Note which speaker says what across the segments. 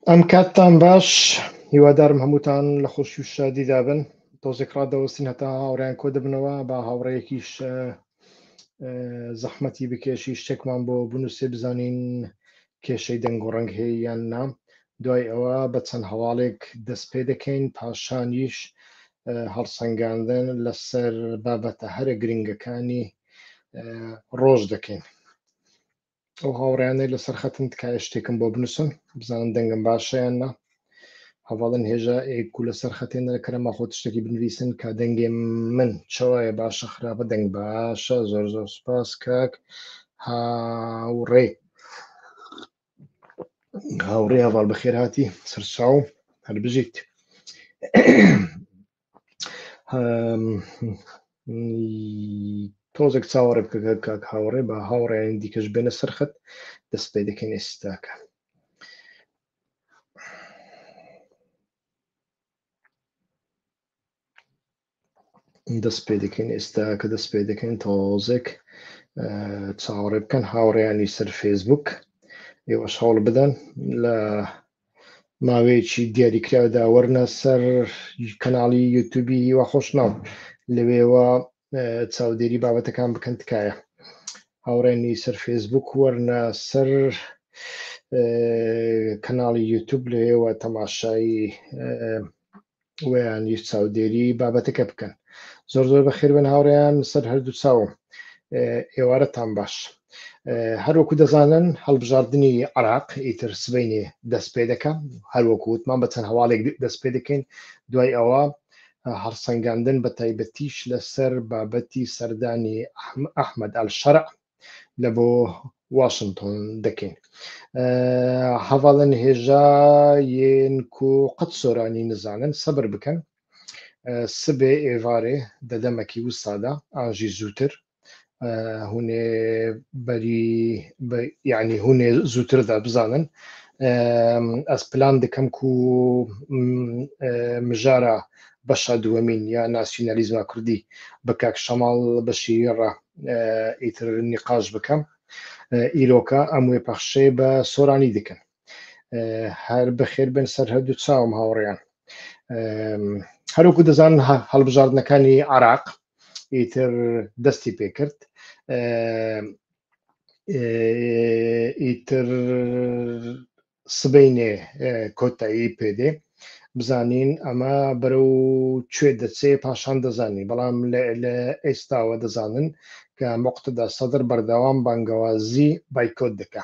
Speaker 1: ئەم کاتتان باش هیوادارم هەمووتان لە خۆشی و شادی دابن تۆزێک ڕادەوەستین هەتا هاوڕیان کۆ دەبنەوە با هاوڕەیەکیش زەحمەتی بکێشی شتێکمان بۆ بنووسێ بزانین کێشەی دەنگ و ڕەنگ هەیە یان نا دوای ئەوە بە چەند هەواڵێک دەست پێ دەکەین پاشانیش هەڵسەنگاندن لەسەر بابەتە هەرە گرنگەکانی ڕۆژ دەکەین. ئەو هاوڕیانەی لەسەر خەتن تکایە شتێکم بۆ بنووسن بزانن دەنگم باشە یان نا هەواڵن هێژە ئێک و لەسەر خەتێنە لە کەرەما خۆت شتێکی بنویسن کە دەنگێ من چاوایە باشە خراپە دەنگ باشە زۆر زۆر سوپاس کاک هاوڕێ هەواڵ بەخێر هاتی سەرچاو هەر بژیت تۆزێک چاوەڕێ بکە کاک هاوڕێ بە هاوڕێیان دیکەش بێنە سەرخەت دەست پێ دەکەین ئێستاکە دەست پێ دەکەین ئێستا کە دەست پێ دەکەین تۆزێک چاوەڕێ بکەن هاوڕێیانی سەر فێسبوک ئێوەش هەوڵ بدەن لە ماوەیەکی دیاریکراودا وەرنە سەر کەناڵی یوتیوبی هیوا خۆشناو لەوێوە چاودێری بابەتەکان بکەن تکایە هاوڕێنی سەر فێسبوک وەرنە سەر کەناڵی یوتیوب لەوێوە تەماشایی ویانی چاودێری بابەتەکە بکەن زۆر زۆر بەخێر بن هاوڕێیان سەر هەردوو چاوم ئێوارەتان باش هەروەکو دەزانن هەڵبژاردننی عراق ئیتر سبەینێ دەست پێ دەکەم هەروەکو وتمان بە چەند هەواڵێک دەست پێ دەکەین دوای ئەوە هەڵسەنگاندن بە تایبەتیش لەسەر بابەتی سەردانی ئەحمەد ئەلشەرع لە بۆ واشنگتۆن دەکەین هەواڵن هێژە یەنک و قەت سۆرانی نزانن سەبر بکەن سبێ ئێوارێ دەدەمەکی وسادا ئاژی زووتر هونێ بەری یعنی هونێ زووتردا بزانن ئەس پلان دەکەم و مژارە بەشە دووەمین یا ناسیۆنالیزما کوردی بە کاک شەماڵ بەشیرە ئیتر نیقاش بکەم ئیرۆکە ئەموێ پەخشێ بە سۆرانی دەکەن هەر بەخێر بن سەر هەردوو چاوم هاوڕێیان هەروەکو دەزانن هەڵبژاردنەکانی عراق ئیتر دەستی پێکرد ئیتر سبەینێ کۆتایی پێدێ بزانین ئەمە بەرەو کوێ دەچێ پاشان دەزانی بەڵام لە ئێستاوە دەزانن کە موقتدا سەدر بەردەوام بانگەوازی بایکۆت دەکا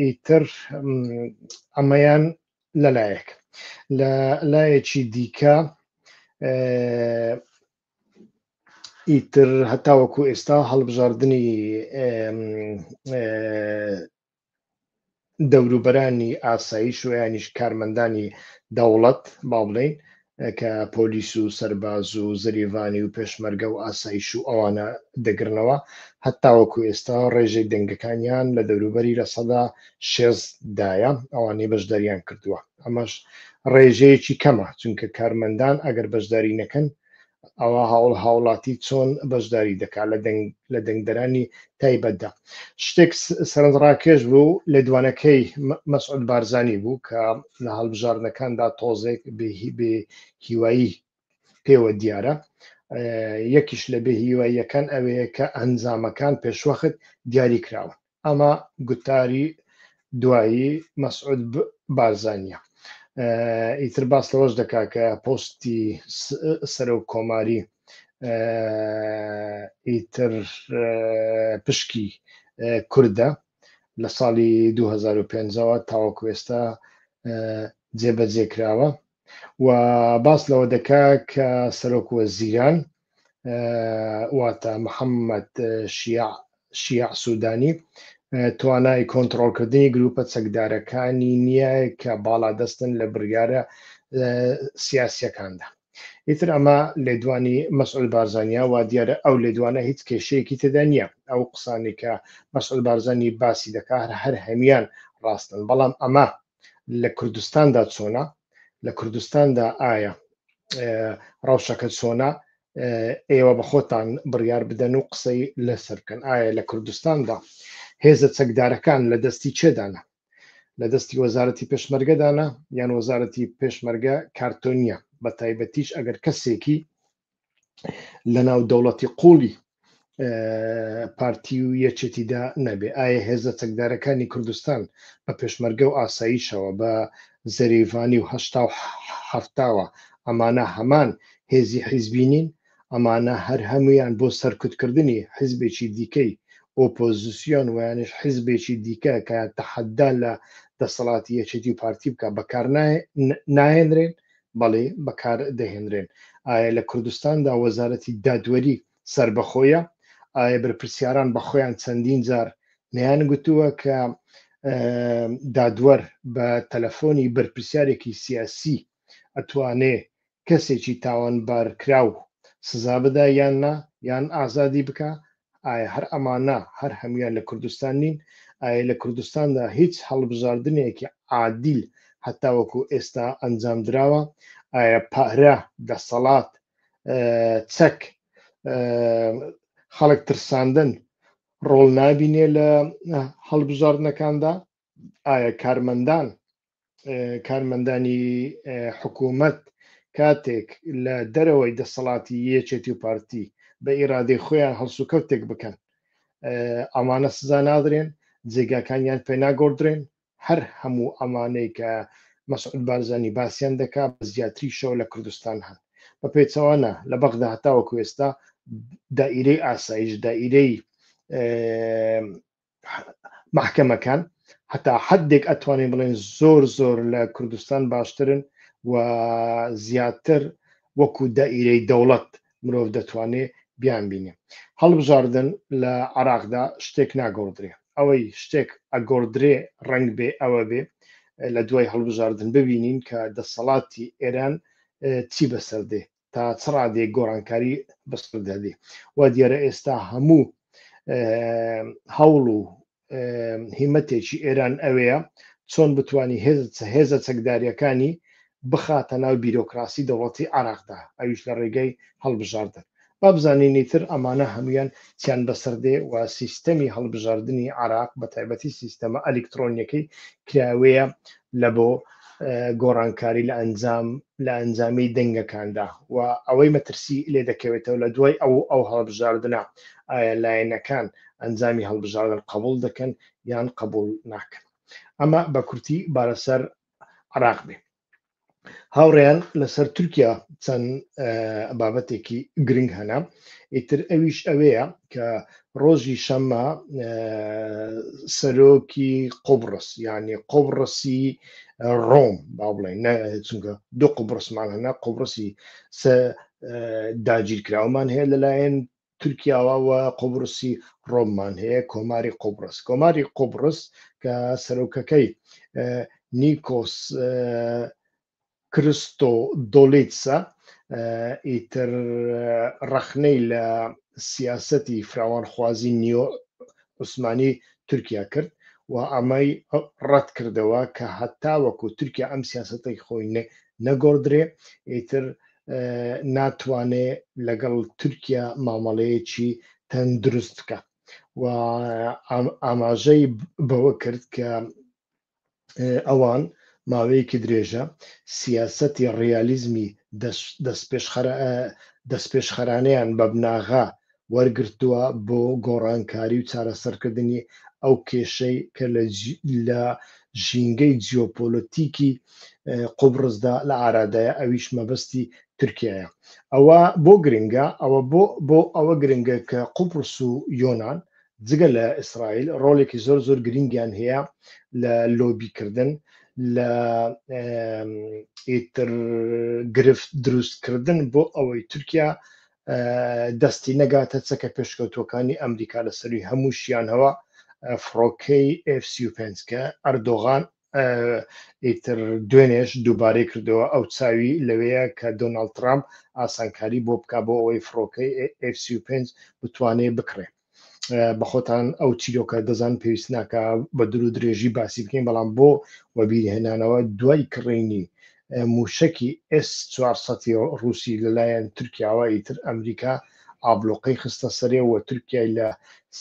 Speaker 1: ئیتر ئەمەیان لەلایەک لە لایەکی دیکە ئیتر هەتاوەکو ئێستا هەڵبژاردننی دەوروبەرانی ئاسایش و یانیش کارمەندانی دەوڵەت با بڵێین کە پۆلیس و سەرباز و زەریڤانی و پێشمەرگە و ئاسایش و ئەوانە دەگرنەوە هەتاوەکو ئێستا ڕێژەی دەنگەکانیان لە دەوروبەری لە سەدا 6دایە ئەوانەی بەشداریان کردووە ئەمەش ڕێژەیەکی کەمە چونکە کارمەندان ئەگەر بەشداری نەکەن ئەوە هاوڵاتی چۆن بەشداری دەکات لە دەنگدەرانی تایبەتدا شتێک سەرنجڕاکێش بوو لە دوانەکەی مەسعود بارزانی بوو کە لە هەڵبژاردنەکاندا تۆزێک بێ هیوایی پێوە دیارە یەکیش لە بێ هیواییەکان ئەوەیە کە ئەنجامەکان پێشوەخت دیاری کراون ئەمە گوتاری دوایی مەسعود بارزانیە ئیتر باس لەوەش دەکا کە پۆستی سەرۆ کۆماری ئیتر پشکی کوردە لە ساڵی 2005ەوە تاوەکو ئێستا جێبەجێکراوە و باس لەوە دەکا کە سەرۆک وەزیران واتە محەممەد شیع سوودانی توانای کۆنتڕۆڵکردنی گروپە چەکدارەکانی نییە کە باڵا دەستن لە بڕیارە سیاسیەکاندا ئیتر ئەمە لێدوانی مەسعود بارزانیا وا دیارە ئەو لێدوانە هیچ کێشەیەکی تێدا نییە ئەو قسانی کە مەسعود بارزانی باسی دەکات هەر هەمیان ڕاستن بەڵام ئەمە لە کوردستاندا چۆنە لە کوردستاندا ئایا ڕەوشەکە چۆنە ئێوە بە خۆتان بڕیار بدەن و قسەی لەسەر بکەن ئایا لە کوردستاندا هێزە چەکدارەکان لە دەستی چێدانە لە دەستی وەزارەتی پێشمەرگەدانە یان وەزارەتی پێشمەرگە کارتۆنیە بە تایبەتیش ئەگەر کەسێکی لە ناو دەوڵەتی قوڵی پارتی و یەکێتیدا نەبێ. ئایا هێزە چەکدارەکانی کوردستان بە پێشمەرگە و ئاساییشەوە بە زەریڤانی و هەشتا و هەفتاوە ئەمانە هەمان هێزی حیزبینین، ئەمانە هەر هەمویان بۆ سەرکوتکردنی حیزبێکی دیکەی ئۆپۆزیسیۆن ویانش حیزبێکی دیکە کە تەحەدا لە دەسەڵاتی یەکێتی و پارتی بکە بەکار ناهێنرێن؟ بەڵێ بەکار دەهێنرێن. ئایا لە کوردستاندا وەزارەتی دادوەری سربەخۆیە؟ ئایا بەرپرسیاران بە خۆیان چەندین جار نەیان گوتووە کە دادوەر بە تەلەفۆنی بەرپرسیارێکی سیاسی ئەتوانێ کەسێکی تاوانبارکراو سزا بدا یان نا یان ئازادی بکە؟ ئایا هەر ئەمانە هەر هەمویان لە کوردستان نین؟ ئایا لە کوردستاندا هیچ هەڵبژاردنێکی عادیل هەتا وەکو ئێستا ئەنجام دراوە؟ ئایا پارە دەسەڵات چەک خەڵک ترساندن ڕۆڵ نابینێ لە هەڵبژاردنەکاندا؟ ئایا کارمەندانی حکوومەت کاتێک لە دەرەوەی دەسەڵاتی یەکێتی و پارتی بە ئیرادەی خۆیان هەڵسوکەوتێک بکەن ئەمانە سزا نادرێن؟ جێگاکانیان پێ ناگۆڕدرێن؟ هەر هەموو ئەمانەی کە مەسعود بارزانی باسییان دەکات بە زیاتریشەوە لە کوردستان هەن. بە پێچەوانە لە بەغدا هەتا وەکو ئێستا دائیرەی ئاسایش، دائیرەی محکەمەکان هەتا حدێک ئەتوانین بڵێن زۆر لە کوردستان باشترن و زیاتر وەکو دائیرەی دەوڵەت مرۆڤ دەتوانێت بیان بینێ. هەڵبژاردن لە عێراقدا شتێک ناگۆڕدرێ. ئەوەی شتێک ئەگۆڕدرێ ڕەنگ بێ ئەوە بێ لە دوای هەڵبژاردن ببینین کە دەسەڵاتی ئێران چی بەسەردێ تا چ ڕادێک گۆڕانکاری بەسەردەدێ. وا دیارە ئێستا هەموو هەوڵ و هیمەتێکی ئێران ئەوەیە چۆن بتوانی هێزە چەکداریەکانی بخاتە ناو بیرۆکراسی دەوڵەتی عێراقدا، ئەویش لە ڕێگەی هەڵبژاردن. با بزانینی تر ئەمانە هەمویان چیان بەسەردێ و سیستەمی هەڵبژاردننی عێراق بە تایبەتی سیستەمە ئەلکترۆنیەکەی کراوەیە لە بۆ گۆڕانکاری لە ئەنجامی دەنگەکاندا و ئەوەی مەترسی لێ دەکەوێتەوە لە دوای ئەو هەڵبژاردنە ئایا لایەنەکان ئەنجامی هەڵبژاردن قبول دەکەن یان قبول ناکەن. ئەمە بە کورتی بارەسەر عێراق بێ. هاوڕێیان لەسەر تورکیا چەند بابەتێکی گرنگ هەنا. ئیتر ئەویش ئەوەیە کە ڕۆژی شەممە سەرۆکی قوبڕس یعنی قوبڕسی ڕۆم با بڵێن چونکە دوو قوبڕسمان هەنا، قوبڕسی داگیرکراومان هەیە لەلایەن تورکیاوە و قوبڕسی ڕۆممان هەیە، کۆماری قوبڕس. کۆماری قوبڕس کە سەرۆکەکەی نیکۆس کریستۆدۆلیتسە ئیتر ڕەخنەی لە سیاسەتی فراوانخوازی نیۆ عوسمانی تورکیا کرد و ئەمەی ڕەت کردەوە کە هەتا وەکو تورکیا ئەم سیاسەتەی خۆی نەگۆڕدرێ ئیتر ناتوانێ لەگەڵ تورکیا مامەڵەیەکی تەندروست بکە و ئاماژەی بەوە کرد کە ئەوان ماوەیەکی درێژە سیاسەتی ڕیالیزمی دەستپێشخەرانەیان بە بناغا وەرگرتووە بۆ گۆڕانکاری و چارەسەرکردنی ئەو کێشەی کە لە ژینگەی جیۆپۆلۆتیکی قوبڕسدا لە ئارادایە، ئەویش مەبەستی تورکیایە. ئەوە بۆ گرنگە، ئەوە بۆ ئەوە گرنگە کە قوبڕس و یۆنان جگە لە ئیسرائیل ڕۆڵێکی زۆر گرنگیان هەیە لە لۆبیکردن لە ئیتر گرفت دروستکردن بۆ ئەوەی تورکیا دەستی نەگاتە چەکە پێشکەوتوەکانی ئەمریکا لەسەروی هەموو شیانەوە فڕۆکەی F-35 کە ئەردۆغان ئیتر دوێنێش دووبارەی کردەوە ئەو چاوی لەوەیە کە دۆناڵد ترامپ ئاسانکاری بۆ بکە بۆ ئەوەی فڕۆکەی F-35 بتوانێت بکڕێ. بەخۆتان ئەو چیرۆکە دەزان پێویست ناکە بە دوور و درێژی باسی بکەین، بەڵام بۆ وەبیرهێنانەوە دوای کڕینی موشکی S-400 رووسی لەلایەن تورکیاوە ئیتر ئەمریکا ئابلۆقەی خستە سەرێەوە تورکیای لە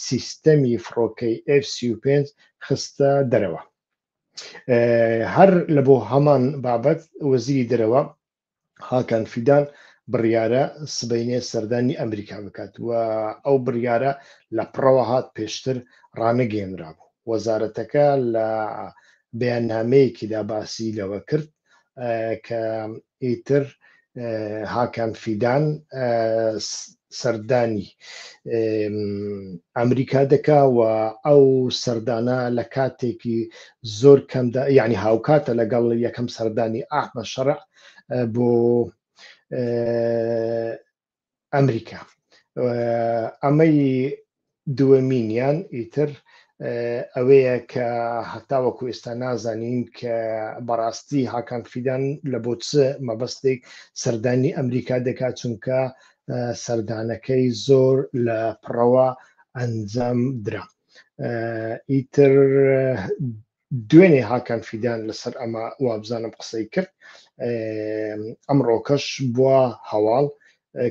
Speaker 1: سیستەمی فڕۆکەی F-35 خستە دەرەوە. هەر لە بۆ هەمان بابەت وەزیری دەرەوە هاکان فیدان بڕیارە سبەینێ سەردانی ئەمریکا بکات و ئەو بڕیارە لە پڕەوە هات پێشتر ڕانەگەێنرا بوو. وەزارەتەکە لە بەیاننامەیەکیدا باسی لەوە کرد کە ئیتر هاکان فیدان سەردانی ئەمریکا دەکا و ئەو سەردانە لە کاتێکی زۆر کەمدا یعنی هاوکاتە لەگەڵ یەکەم سەردانی ئاحمە شەرع بۆ ئەمریکا. ئەمەی دووەمینیان ئیتر ئەوەیە کە هەتاوەکو ئێستا نازانین کە بەڕاستی هاکان فیدان لە بۆ چ مەبەستێک سەردانی ئەمریکا دەکات چونکە سەردانەکەی زۆر لە پڕەوە ئەنجام درا. ئیتر دوێنێ هاکان فیدان لەسەر ئەمە وابزانم قسەی کرد ئەمڕۆکەش بووە هەواڵ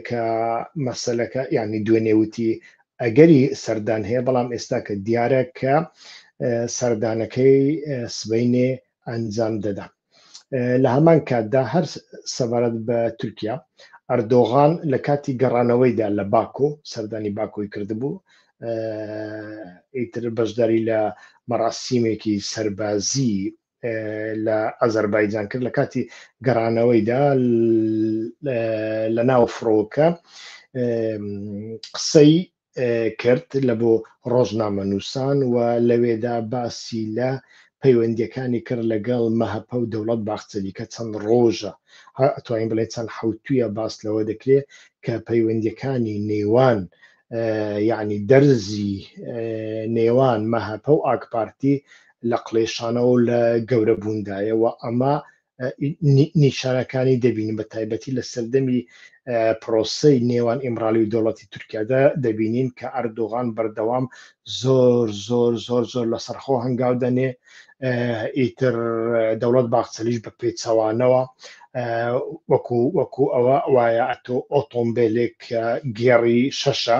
Speaker 1: کە مەسەلەکە یعنی دوێنێ وتی ئەگەری سەردان هەیە بەڵام ئێستا کە دیارە کە سەردانەکەی سبەینێ ئەنجام دەدا. لە هەمان کاتدا هەر سەبارەت بە تورکیا ئەردۆغان لە کاتی گەڕانەوەیدا لە باکۆ سەردانی باکۆی کردبوو ئیتر بەشداری لە مەراسیمێکی سەربازی لە ئەزەربایجان کرد لە کاتی گەڕانەوەیدا لە ناو فڕۆکە قسەی کرد لە بۆ ڕۆژنامە نووسان و لەوێدا باسی لە پەیوەندیەکانی کرد لەگەڵ مەهەپە و دەوڵەت باخچەلی کە چەند ڕۆژە ئەتوانین بڵێ چەند حوتویە باس لەوە دەکرێت کە پەیوەندیەکانی نێوان یعنی دەرزی نێوان مەهەپە و ئاکپارتی لە قڵێشانە و لە گەورە بووندایەوە ئەمە نیشانەکانی دەبینین بە تایبەتی لە سەردەمی پرۆسەی نێوان ئیمرالی و دەوڵەتی تورکیادا دەبینین کە ئەردۆغان بەردەوام زۆر زۆر زۆر زۆر لە سەرخۆ هەنگاو دەنێ ئیتر دەوڵەت باخچەلیش بە پێچەوانەوە وەکو ئەوە وایە ئەتۆ ئۆتۆمبیلێک گێڕی شەشە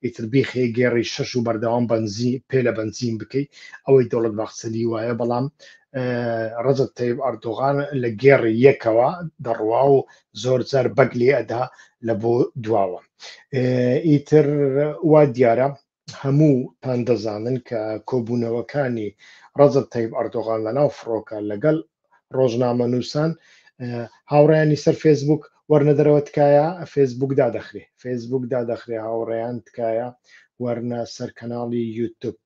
Speaker 1: ئیتر بیخێ گێڕی شەش و بەردەوام بەنزین پێ لە بەنزین بکەیت ئەوەی دەوڵەت باخچەلی وایە بەڵام ڕەجەب تەیب ئەردۆغان لە گێڕی یەکەوە دەڕوا و زۆر جار بەگ لێ ئەدا لە بۆ دواوە. ئیتر وا دیارە هەمووتان دەزانن کە کۆبوونەوەکانی ڕەجەب تەیب ئەردۆغان لەناو فڕۆکە لەگەڵ ڕۆژنامە نووسان هاوڕێیانی سەر فێسبوک وەرنە دەرەوە تکایە فێسبوک دادەخرێ فێسبوک دادەخرێ هاوڕێیان تکایە وەرنە سەر کەناڵی یوتیوب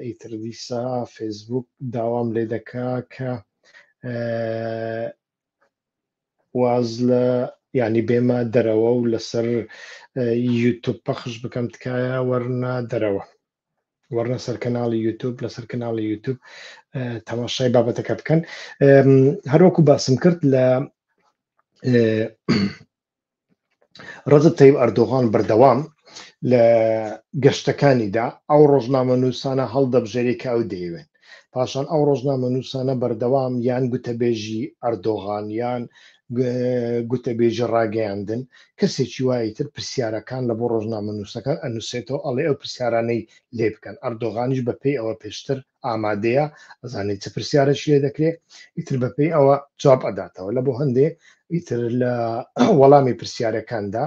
Speaker 1: ئیتر دیسا فێسبوک داوام لێ دەکا کە واز لە ینی بێمە دەرەوە و لەسەر یوتیوب پەخش بکەم تکایە وەرنە دەرەوە وەرنە سەر کەناڵی یوتیوب لەسەر کەناڵی یوتیوب تەماشای بابەتەکە بکەن. هەروەکو باسم کرد لە ڕەجەب تەیب ئەردۆغان بەردەوام لە گەشتەکانیدا ئەو ڕۆژنامە نووسانە هەڵدەبژێری کە ئەو دەیوێن پاشان ئەو ڕۆژنامە نووسانە بەردەوام یان گوتەبێژی ئەردۆغان یان گوتەبێژی ڕاگەیاندن کەسێکی وایە تر پرسیارەکان لە بۆ ڕۆژنامە نووسەکە ئەنووسێتەوە ئەڵێ ئەو پرسیارانەی لێ بکەن ئەردۆغانیش بەپێی ئەوە پێشتر ئامادەیە ئەزانێت چ پرسیارەشی لێ دەکرێت ئیتر بەپێی ئەوە جواب ئەداتەوە لە بۆ هەندێ ئیتر لە وەڵامی پرسیارەکاندا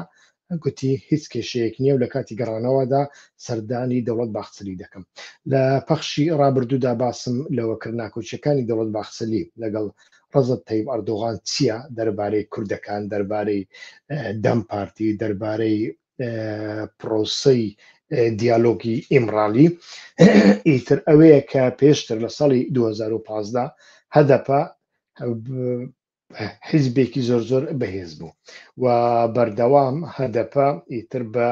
Speaker 1: گوتی هیچ کێشەیەک نییە و لە کاتی گەڕانەوەدا سەردانی دەوڵەت باخچەلی دەکەم. لە پەخشی ڕابردوودا باسم لەوە کرد ناکۆچیەکانی دەوڵەت باخچەلی لەگەڵ ڕەجەب تەیب ئەردۆغان چییە دەربارەی کوردەکان دەربارەی دەم پارتی دەربارەی پرۆسەی دیالۆگی ئیمرالی ئیتر ئەوەیە کە پێشتر لە ساڵی 2015 هەدەپە حیزبێکی زۆر زۆر بەهێز بوو و بەردەوام هەدەپە ئیتر بە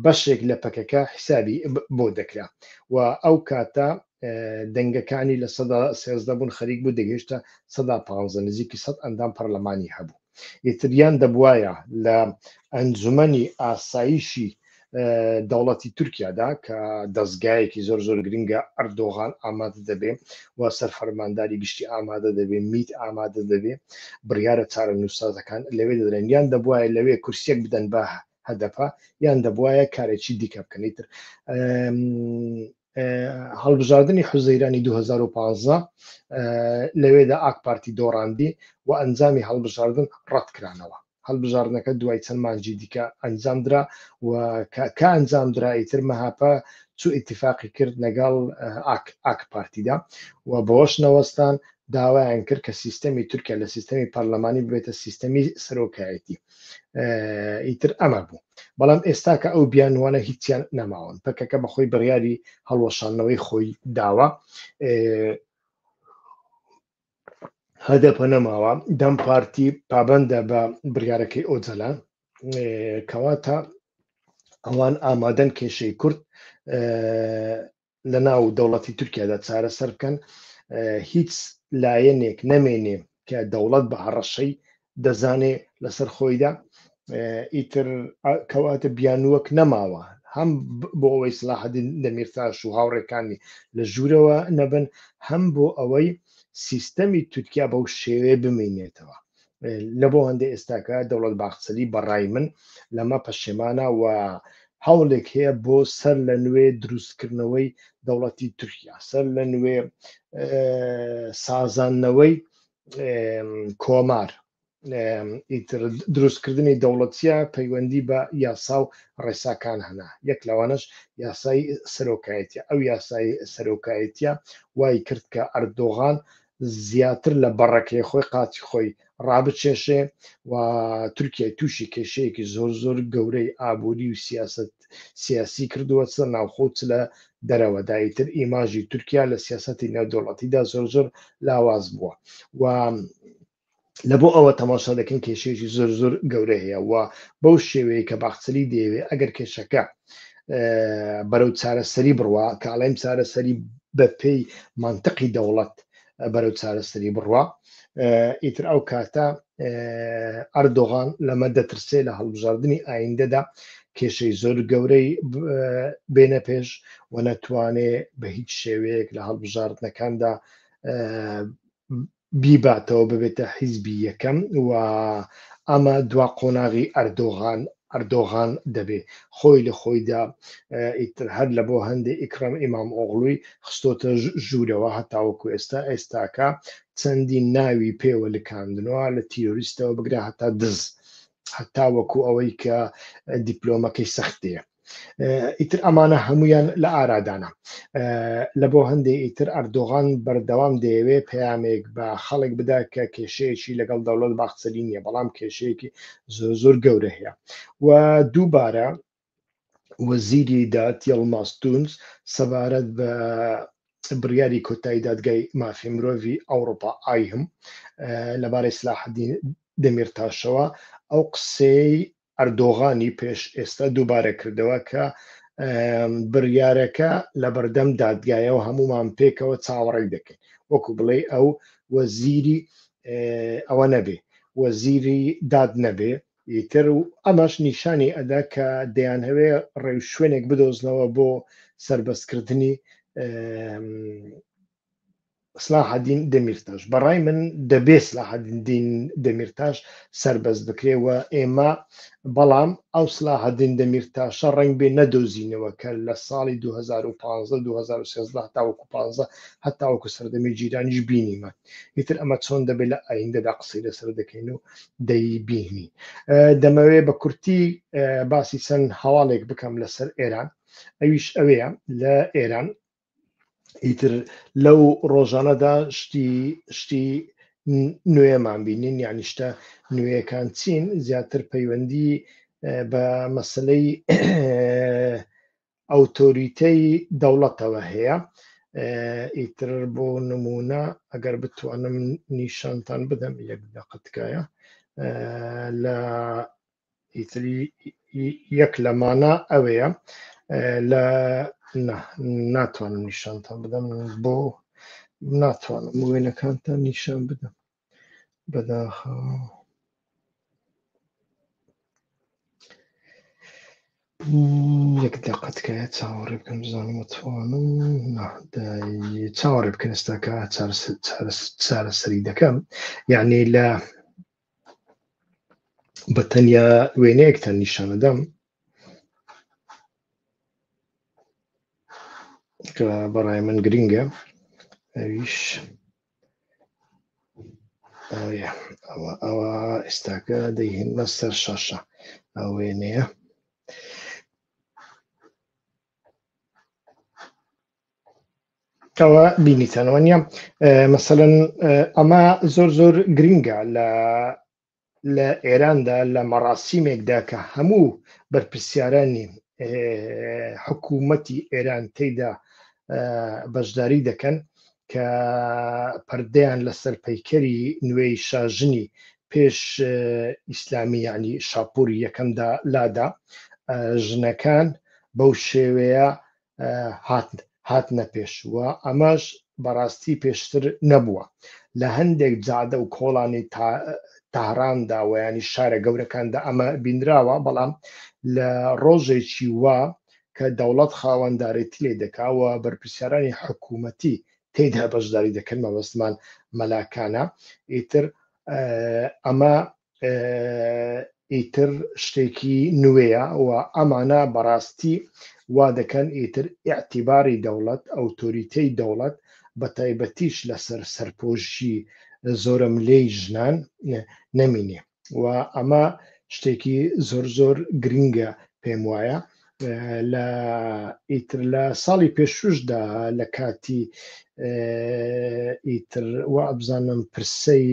Speaker 1: بەشێک لە پەکەکە حسابی بۆ دەکرا و ئەو کاتە دەنگەکانی لە 13 بوون خەریک بوو دەگەیشتە 115 نزیکی 100 ئەندام پەرلەمانی هەبوو. ئیتریان دەبوایە لە ئەنجومەنی ئاسایشی دەوڵەتی تورکیادا کە دەستگایەکی زۆر زۆر گرنگە ئەردۆغان ئامادە دەبێ و سەرفەرمانداری گشتی ئامادە دەبێ میت ئامادە دەبێ بڕیارە چارە نووسازەکان لەوێ دەدرێن یان دەبوایە لەوێ کورسێک بدەن بە هەدەپە یان دەبوایە کارێکی دیکە بکەنیتر هەڵبژاردننی حوزەیرانی 2015 لەوێدا ئاک پارتی دۆڕاندی و ئەنجامی هەڵبژاردن ڕەتکرانەوە. هەڵبژاردنەکە دوای چەند مانجی دیکە ئەنجامدرا و کە ئەنجامدرا ئیتر مەهاپە چوو ئیتیفاقی کرد لەگەڵ ئاک پارتیدا و بەوەش نەوەستان داوایان کرد کە سیستەمی تورکیا لە سیستەمی پەرلەمانی ببێتە سیستەمی سەرۆکایەتی. ئیتر ئەمە بوو، بەڵام ئێستا کە ئەو بیانوانە هیچیان نەماون، پەکەکە بەخۆی بڕیاری هەڵوەشانەوەی خۆی داوە، هەدەپە نەماوە. دەم پارتی پابەندە بە بڕیارەکەی ئۆجەلان، کەواتە ئەوان ئامادەن کێشەی کورد لە ناو دەوڵەتی تورکیادا چارەسەر بکەن، هیچ لایەنێک نەمێنێ کە دەوڵەت بە هەڕەشەی دەزانێ لەسەر خۆیدا. ئیتر کەواتە بیانووەک نەماوە، هەم بۆ ئەوەی سلاحەدین دەمیرتاش و هاوڕێکانی لە ژوورەوە نەبن، هەم بۆ ئەوەی سیستەمی تورکیا بەو شێوێ بمێنێتەوە. لە بۆ هەندێک ئێستاکە دەوڵەت باخچەلی بەڕای من لەمە پەشێمانە و هەوڵێک هەیە بۆ سەر لە نوێ دروستکردنەوەی دەوڵەتی تورکیا، سەر لە نوێ سازاندنەوەی کۆمار، ئیتر دروستکردنی دەوڵەتیە پەیوەندی بە یاسا و ڕێساکان هەنا، یەک لەوانش یاسای سەرۆکایەتیە. ئەو یاسای سەرۆکایەتیە وای کرد کە ئەردۆغان زیاتر لە بەڕەکەی خۆی قاچی خۆی ڕابچێشێ و تورکیای تووشی کێشەیەکی زۆر زۆر گەورەی ئابووری و سیاسی کردووە چ ناوخۆت لە دەرەوەدا. ئیتر ئیماژی تورکیا لە سیاسەتی نێودەوڵەتیدا زۆر زۆر لاواز بووە و لە بۆ ئەوە تەماشا دەکەن کێشەیەکی زۆر زۆر گەورە هەیە و بەو شێوەیە کە باخچەلی دەیەوێ ئەگەر کێشەکە بەرەو چارەسەری بڕوا، کە ئەڵێم چارەسەری بە پێی مانتەقی دەوڵەت بەرەو چارەسەری بڕوا، ئیتر ئەو کاتە ئەردۆغان لەمە دەترسێ لە هەڵبژاردننی ئایندەدا کێشەی زۆر گەورەی بێنە پێش و نەتوانێ بە هیچ شێوەیەک لە هەڵبژاردنەکاندا بیباتەوە ببێتە حیزبی یەکەم و ئەمە دوا قۆناغی ئەردۆغان دەبێ. خۆی لە خۆیدا ئیتر هەر لە بۆ هەندێک ئیکرام ئیمام ئۆغڵووی خستۆتە ژوورەوە، هەتاوەکو ئێستاکە چەندی ناوی پێوە لکاندنەوە لە تیرۆریستەوە بگرە هەتا دز، هەتا وەکو ئەوەی کە دیپلۆمەکەی سەختەیە. ئیتر ئەمانە هەمویان لە ئارادانە. لە بۆ هەندێک ئیتر ئەردۆغان بەردەوام دەیەوێ پەیامێک بە خەڵک بدا کە کێشەیەکی لەگەڵ دەوڵەت باخچەلی نییە، بەڵام کێشەیەکی زۆر زۆر گەورە هەیە. و دووبارە وەزیری داد یڵماس تونس سەبارەت بە بڕیاری کۆتایی دادگای مافی مرۆڤی ئەوڕۆپا ئایهم لەبارەی سلاحەدین دەمیرتاشەوە ئەو قسەی ئەردۆغانی پێش ئێستا دووبارە کردەوە کە بڕیارەکە لە بەردەم دادگایەوە هەمومان پێکەوە چاوەڕێک دەکەین، وەکو بڵێ ئەو وەزیری ئەوە نەبێ، وەزیری داد نەبێ. ئیتر و ئەمەش نیشانی ئەدا کە دەیانهەوێ ڕێو شوێنێک بدۆزنەوە بۆ سربەستکردنی سلاحەدین دەمیرتاش. بەڕای من دەبێ سلاحەدین دەمیرتاش سربەست بکرێەوە ئێمە، بەڵام ئەو سلاحەدین دەمیرتاشە ڕەنگ بێ نەدۆزینەوە کە لە ساڵی 2015 تاوەکو 15 هەتاوەکو سەردەمی جیرانیش بینیمە. ئیتر ئەمە چۆن دەبێت لە ئایندەدا قسەی لەسەر دەکەین و دەیبینی. دەمەوێ بە کورتی باسی چەند هەواڵێک بکەم لەسەر ئێران. ئەویش ئەوەیە لە ئێران ئیتر لەو ڕۆژانەدا شتی نوێمان بینین، یانی شتە نوێیەکان چین زیاتر پەیوەندی بە مەسلەی ئەوتۆریتەی دەوڵەتەوە هەیە. ئیتر بۆ نمونە ئەگەر بتوانم نیشانتان بدەم یەک دەقەتکایە لە ئیتری یەک لەمانە ئەوەیە لە ناتوانم نیشانتان بدەم بۆ ناتوانم وێنەکانتان نیشان بدەم بەداخەوە. یەک دەقەتکایە چاوەڕێ بکەم بزانم ئەتوانم چاوەڕێ بکەن ئێستاکە چارەسەری دەکەم، یعنی لە بەتەنیا وێنەیەکتان نیشانەدەم. کە بەڕای من گرینگە ئەویش ئەوە ئێستاکە دەیهێنمە سەر شاشە ئەو وێنەیە ئەوە بینیتەنەوە نیە مەسەلەن ئەمە زۆر گرینگە لە ئێراندا لە مەڕاسیمێکدا کە هەموو بەرپرسیارانی حکوومەتی ئێران تێیدا بەشداری دەکەن کە پەردەیان لەسەر پەیکەری نوێی شاژنی پێش ئیسلامی یعنی شاپوری یەکەمدا لادا ژنەکان بەو شێوەیە هاتنە پێشوە ئەمەش بەڕاستی پێشتر نەبووە لە هەندێک جادە و کۆڵانی تاهراندا و ینی شارە گەورەکاندا ئەمە بینراوە بەڵام لە ڕۆژێکی وا کە دەوڵەت خاوەنددارێتی لێ دەکاوە بەرپرسیارانی حکوومەتی تێدا بەشداری دەکەن مەبەستمان مەلاکانە ئیتر ئەمە ئیتر شتێکی نوێیە و ئەمانە بەڕاستی وا دەکەن ئیتر ئیعتیباری دەوڵەت ئەوتۆریتەی دەوڵەت بە تایبەتیش لەسەر سەرپۆشی زۆرە ملەی ژنان نەمینێ و ئەمە شتێکی زۆر گرینگە پێم وایە ئیتر لە ساڵی پێشوشدا لە کاتی ئیتر وا بزانم پرسەی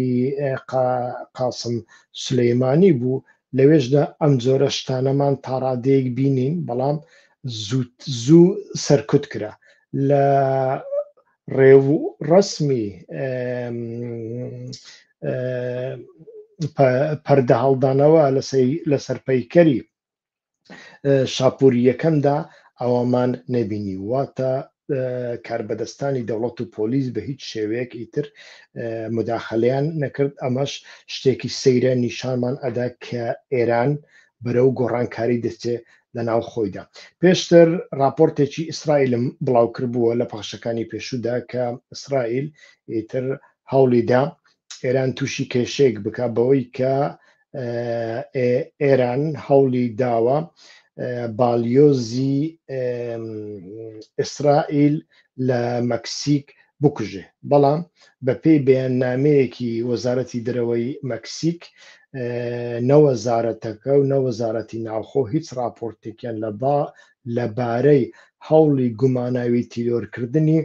Speaker 1: قاسم سولەیمانی بوو لەوێشدا ئەم جۆرە شتانەمان تا ڕادەیەک بینین بەڵام زوو سەرکوت کرا لە ڕێو ڕەسمی پەردە هەڵدانەوە لەسەر پەیکەری شاپوری یەکەمدا ئەوەمان نەبینی واتە کاربەدەستانی دەوڵەت و پۆلیس بە هیچ شێوەیەک ئیتر مداخەلیان نەکرد ئەمەش شتێکی سەیرە نیشانمان ئەدا کە ئێران بەرەو گۆڕانکاری دەچێ لە ناو خۆیدا پێشتر راپۆرتێکی ئیسرائیلم بڵاو کردبووە لە پاشەکانی پێشوودا کە ئیسرائیل ئیتر هەوڵیدا ئێران تووشی کێشەیەک بکە بەوەی کە ئێران هەوڵی داوە بالیۆزی ئیسرائیل لە مەکسیک بکوژێ بەڵام بەپێی بەیاننامەیەکی وەزارەتی دەرەوەی مەکسیک نەوەزارەتەکە و نەوەزارەتی ناوخۆ هیچ راپۆرتێکیان لەبارەی هەوڵی گوماناوی تیرۆرکردنی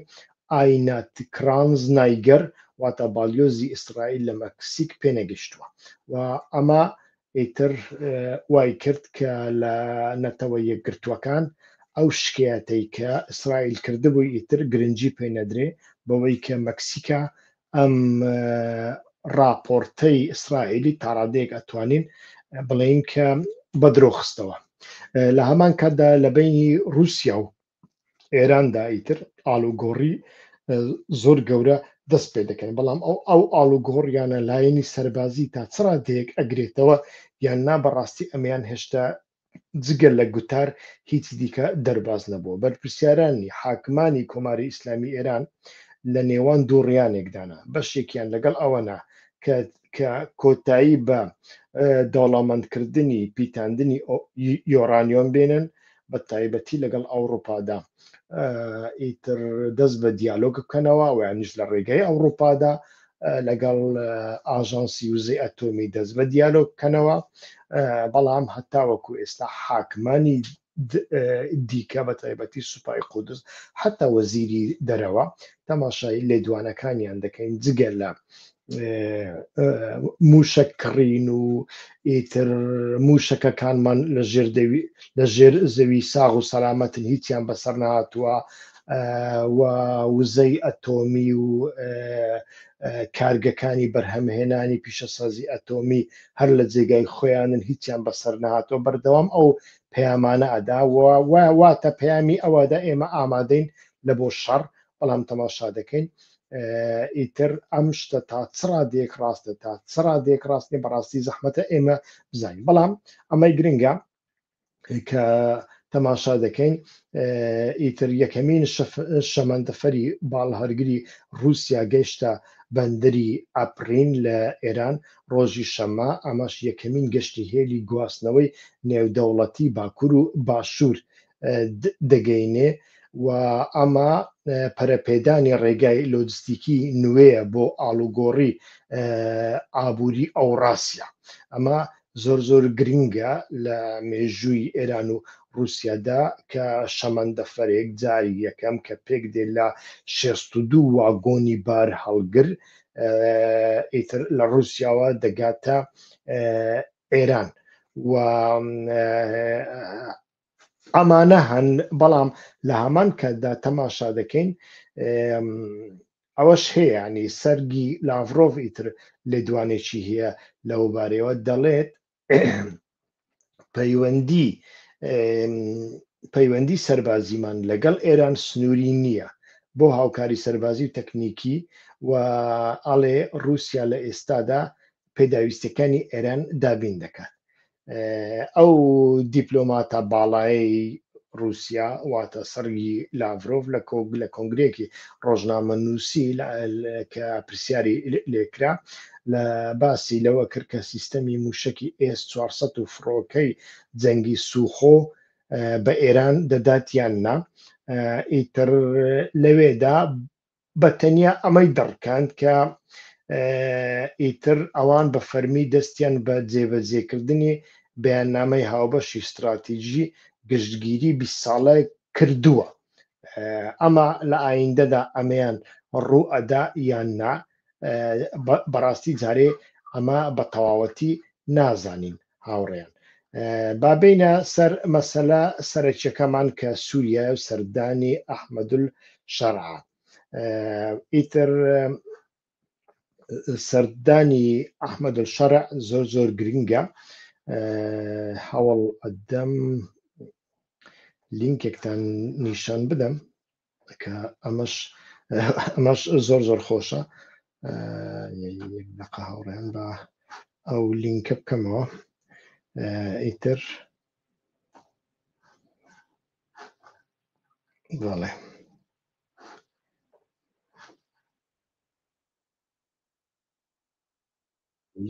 Speaker 1: ئاینات کرانز نایگەر واتە بالیۆزی ئیسرائیل لە مەکسیک پێنەگەشتووە و ئەمە ئیتر وای کرد کە لە نەتەوە یەکگرتووەکان ئەو شکایەتەی کە ئیسرائیل کردبووی ئیتر گرنگی پێ نەدرێ بەوەی کە مەکسیکا ئەم راپۆرتەی ئیسرائیلی تا ڕادەیەک ئەتوانین بڵێین کە بەدرۆ خستەوە لە هەمان کاتدا لە بینی رووسیا و ئێراندا ئیتر ئالوگۆڕی زۆر گەورە دەست پێ دەکەن بەڵام ئەو ئالوگۆڕیانە لایەنی سەربازی تا چ ڕادەیەک ئەگرێتەوە یان نا بەڕاستی ئەمیان هێشتا جگەر لە گوتار هیچ دیکە دەرباز نەبووە بەرپرسیارانی حاکمانی کۆماری ئیسلامی ئێران لە نێوان دوو ڕیانێکدانا بەشێکیان لەگەڵ ئەوەنا کە کۆتایی بە دەوڵەمەندکردنی پیتاندنی یۆرانیۆم بێنن بە تایبەتی لەگەڵ ئەوروپادا ئیتر دەست بە دیالۆگ بکەنەوە و یانیش لە ڕێگەی ئەوروپادا لەگەڵ ئاژانسی وزەی ئەتۆمی دەست بە دیالۆگ بکەنەوە بەڵام هەتاوەکو ئێستا حاکمانی دیکە بە تایبەتی سوپای قودس حتا وەزیری دەرەوە تەماشای لێدوانەکانیان دەکەین جگە لە موشک کڕین و ئیتر موشەکەکانمان لە ژێر زەوی ساغ و سەلامەتن هیچیان بەسەر نهاتووە و وزەی ئەتۆمی و کارگەکانی بەرهەمهێنانی پیشەسازی ئەتۆمی هەر لە جێگای خۆیانن هیچیان بەسەر نهاتەوە بەردەوام ئەو پەیامانە ئەدا واتە پەیامی ئەوەدا ئێمە ئامادەین لە بۆ شەڕ بەڵام تەماشا دەکەین ئیتر ئەم شتە تا چ ڕادێک ڕاستە تا چ ڕادێک ڕاستێ بەڕاستی زەحمەتە ئێمە بزانین بەڵام ئەمەی گرنگە کە تەماشا دەکەین ئیتر یەکەمین شەمەندەفەری باڵهەرگری رووسیا گەیشتە بەندەری ئەپرین لە ئێران ڕۆژی شەمە ئەمەش یەکەمین گەشتی هێلی گواستنەوەی نێودەوڵەتی باکوور و باشوور دەگەینێ و ئەمە پەرەپێدانی ڕێگای لۆجستیکی نوێیە بۆ ئالوگۆڕی ئابووری ئەوڕاسیا. ئەمە زۆر گرنگە لە مێژووی ئێران و رووسیادا کە شەمەندەفەرێک جاری یەکەم کە پێک دێ لە 62 واگۆنی بار هەڵگر ئیتر لە رووسیاوە دەگاتە ئێران و ئەمانە هەن. بەڵام لە هەمان کەدا تەماشا دەکەین ئەوەش هەیە ینی سەرگی لاڤرۆڤ ئیتر لێدوانێکی هەیە لەو بارەوە دەڵێت پەیوەندی سەربازیمان لەگەڵ ئێران سنووری نییە بۆ هاوکاری سەربازی و تەکنیکی و ئەڵێ رووسیا لە ئێستادا پێداویستەکانی ئێران دابین دەکات. ئەو دیپلۆماتە باڵایی رووسیا واتە سەرگی لاڤرۆڤ لە کۆنگرێکی ڕۆژنامە نووسی کە پرسیاری لێکرا لە باسی لەوە کرد کە سیستەمی موشکی S400 و فڕۆکەی جەنگی سوخۆ بە ئێران دەداتیان نا. ئیتر لەوێدا بەتەنیا ئەمەی دەڕکاند کە ئیتر ئەوان بە فەرمی دەستیان بە جێبەجێکردنی بەیاننامەی هاوبەشی استراتیژی گشتگیری 20 ساڵە کردووە. ئەمە لە ئایندەدا ئەمەیان ڕوو ئەدا یان نا بەڕاستی جارێ ئەمە بە تەواوەتی نازانین هاوڕێیان. بابینە سەر مەسەلە سەرەکیەکەمان کە سووریا و سەردانی ئەحمەدولشەرع. ئیتر سەردانی ئەحمەدولشەرع زۆر گرنگە. هەوڵ ئەدەم لینکێکتان نیشان بدەم کە ئەمەش زۆر خۆشە. یەک دقە هاوڕێیان بە ئەو لینکە بکەمەوە. ئیتر بەڵێ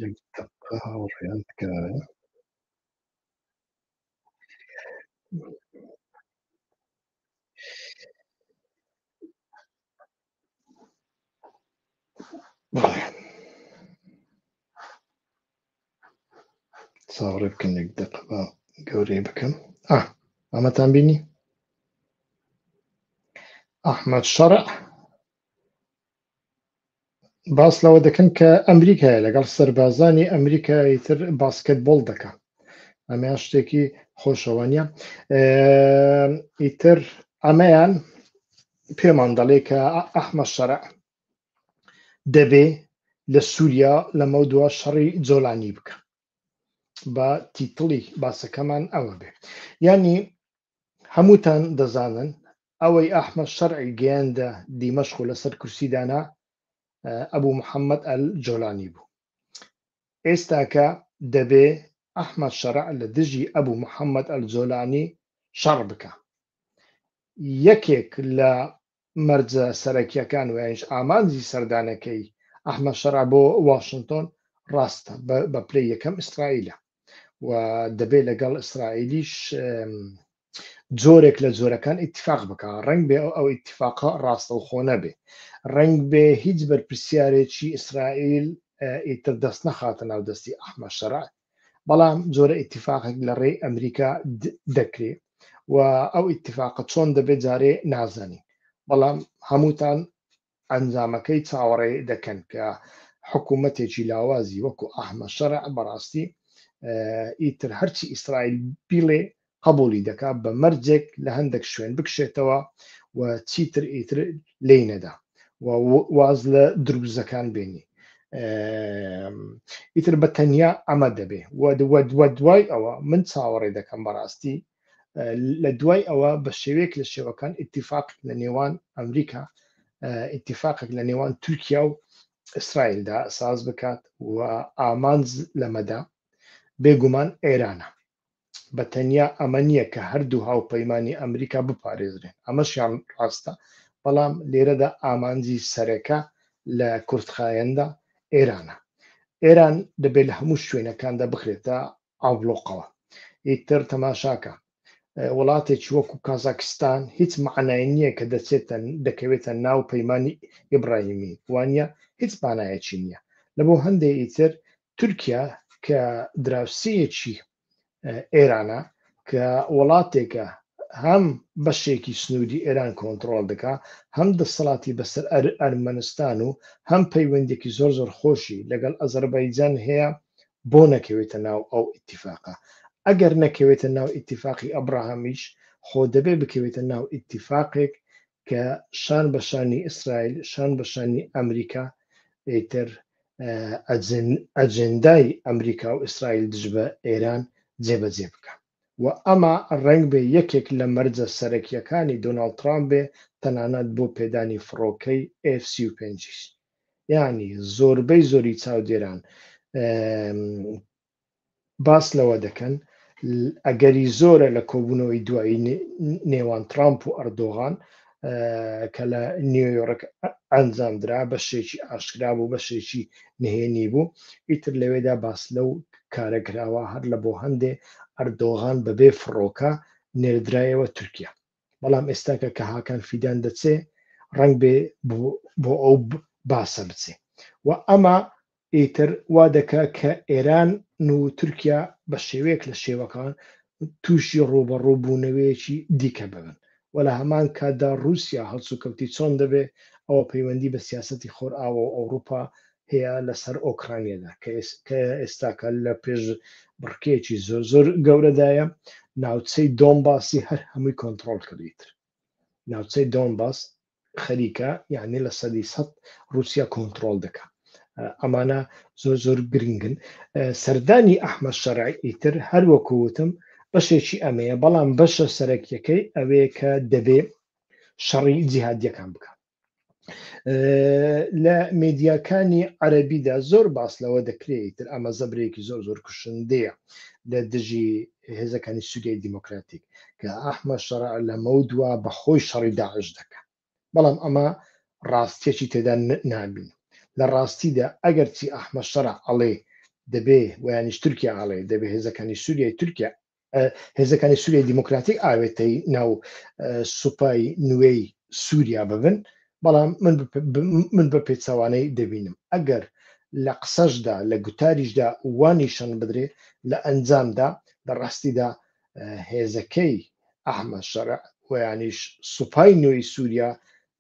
Speaker 1: یەک دقە هاوڕێیان تکایە. چاوەڕێ بکەن یەک دقە بە گەورەی بکەم. ئەمەتان بینی ئەحمەد شەرع باس لەوە دەکەن کە ئەمریکایە لەگەڵ سەربازانی ئەمریکای تر باسکێتبۆڵ دەکا. ئەمەیان شتێکی خۆشەوەنیە. ئیتر ئەمەیان پێمان دەڵێ کە ئەحمەد شەرع دەبێ لە سووریا لەمە دووە شەڕی جۆلانی بکە. بە تیتڵی باسەکەمان ئەوە بێ. ینی هەمووتان دەزانن ئەوەی ئەحمەد شەرعی گەیاندە دیمەشق و لەسەر کورسیدانا ئەبوو محەممەد ئەل-جۆلانی بوو. ئێستاکە دەبێ ئەحمەد شەرع لە دژی ئەبوو محەممەد ئەل-جۆلانی شەڕ بکە. یەکێک لە مەرجە سەرەکیەکان و یانیش ئامانجی سەردانەکەی ئەحمەد شەرع بۆ واشنتۆن ڕاستە بە پلەی یەکەم ئیسرائیلە و دەبێ لەگەڵ ئیسرائیلیش جۆرێک لە جۆرەکان ئیتیفاق بکە. ڕەنگ بێ ئەو ئیتیفاقە ڕاستەوخۆ نەبێ، ڕەنگ بێ هیچ بەرپرسیارێکی ئیسرائیل ئیتر دەست نەخاتە ناو دەستی ئەحمەد شەرع، بەڵام جۆرە ئیتیفاقێک لە ڕێی ئەمریکا دەکرێت و ئەو ئیتیفاقە چۆن دەبێت جارێ نازانین. بەڵام هەمووتان ئەنجامەکەی چاوەڕێ دەکەن کە حکوومەتێکی لاوازی وەکو ئەحمەد شەرع بەڕاستی ئیتر هەرچی ئیسرائیل بیڵێ قبولی دەکات بە مەرجێک لە هەندێک شوێن بکشێتەوە و چیتر ئیتر لێی نەدا و واز لە دروزەکان بێنی. ئیتر بە تەنیا ئەمە دەبێ وە دوای ئەوە من چاوەڕێ دەکەم بەڕاستی لە دوای ئەوە بە شێوەیەک لە شێوەکان ئیتیفاق لە نێوان ئەمریکا ئیتیفاقێک لە نێوان تورکیا و ئیسرائیلدا ئەساس بکات و ئامانج لەمەدا بێگومان ئێرانە. بە تەنیا ئەمە نییە کە هەردوو هاوپەیمانی ئەمریکا بپارێزرێن، ئەمەشیان ڕاستە، بەڵام لێرەدا ئامانجی سەرەکە لە کورتخایەندا ئێرانە. ئێران دەبێت لە هەموو شوێنەکاندا بخرێتە ئاڵۆقەوە. ئیتر تەماشاکە وڵاتێکی وەکو کازاکستان هیچ معنای نییە کە دەکەوێتە ناو پەیمانی ئیبراهیمی وانە هیچ مانایەکی نییە لە بۆ هەندێک ئیتر تورکیا کە دراوسەیەکی ئێرانە کە وڵاتێکە هەم بەشێکی سنووری ئێران کۆنتترۆل دکا هەم دەسەڵاتی بەسەر ئەرمەنستان و هەم پەیوەندێکی زۆر زۆر خۆشی لەگەڵ ئەزەربایجان هەیە بۆ نەکەوێتە ناو ئەو ئیتیفاقە ئەگەر نەکەوێتە ناو ئیتیفاقی ئەبراهامیش خۆ دەبێ بکەوێتە ناو ئیتیفاقێک کە شان بەشانی ئیسرائیل شان بەشانی ئەمریکا ئیتر ئەجندای ئەمریکا و ئیسرائیل دژ بە ئێران جێبەجێ بکە و ئەمە ڕنگ بێ یەکێک لە مەرجە سەرەکیەکانی دۆناڵد ترامپ بێ تەنانەت بۆ پێدانی فڕۆکەی F-35 یعنی زۆربەی زۆری چاودێران باس لەوە دەکەن ئەگەری زۆرە لە کۆبوونەوەی دوایی نێوان ترامپ و ئەردۆغان کە لە نیویۆرک ئەنجامدرا بەشێکی ئاشکرا بوو بەشێکی نهێنی بوو ئیتر لەوێدا باس لەو کارەکراوە هەر لە بۆ هەندێ ئەردۆغان بەبێ فڕۆکە نێردرایەوە تورکیا بەڵام ئێستاکە کە هاکان فیدان دەچێ ڕنگ بێ بۆ ئەو باسە بچێ و ئەمە ئیتر وا دەکا کە ئێران و تورکیا بە شێوەیەک لە شێوەکان تووشی ڕوبەڕووبوونەوەیەکی دیکە ببن و لە هەمان کاتدا رووسیا هەڵسو کەوتی چۆن دەبێ ئەوە پەیوەندی بە سیاسەتی خۆرئاوە و ئەوروپا هەیە لەسەر ئۆکرانیەدا کە ئێستاکە لە پێش بڕکێکی زۆر زۆر گەورەدایە ناوچەی دۆنباسی هەر هەمووی کۆنتترۆل کردیتر ناوچەی دۆنباس خەریکە یعنی لە سەدی سەد رووسیا کۆنتترۆل دەکات ئەمانە زۆر زۆر گرنگن سەردانی ئەحمەد شەرعی ئیتر هەروەکووتم بەشێکی ئەمەیە بەڵام بەشە سەرەکیەکەی ئەوەیە کە دەبێ شەڕی جیهادیەکان بکات لە میدیاکانی عەرەبیدا زۆر باس لەوە دەکرێتتر ئەمە زەبرێکی زۆر زۆر کوشندەیە لە دژی هێزەکانی سووریای دیموکراتیک کە ئەحمەد شەرع لە مەودووە بە خۆی شەڕی داعش دەکات بەڵام ئەمە ڕاستیەکی تێدا نابین لە ڕاستیدا ئەگەر چی ئەحمەد شەرع ئەڵێ دەبێ ویانیش تورکیا ئەڵێ دەبێ هێزەکانی سووریای تورکیا هێزەکانی سووریای دیموکراتیک ئاوێتەی ناو سوپای نوێی سووریا ببن بەڵام من بە پێچەوانەی دەبینم ئەگەر لە قسەشدا لە گوتاریشدا وانیشان بدرێ لە ئەنجامدا لە ڕاستیدا هێزەکەی ئەحمەد شەرع ویانیش سوپای نوێی سووریا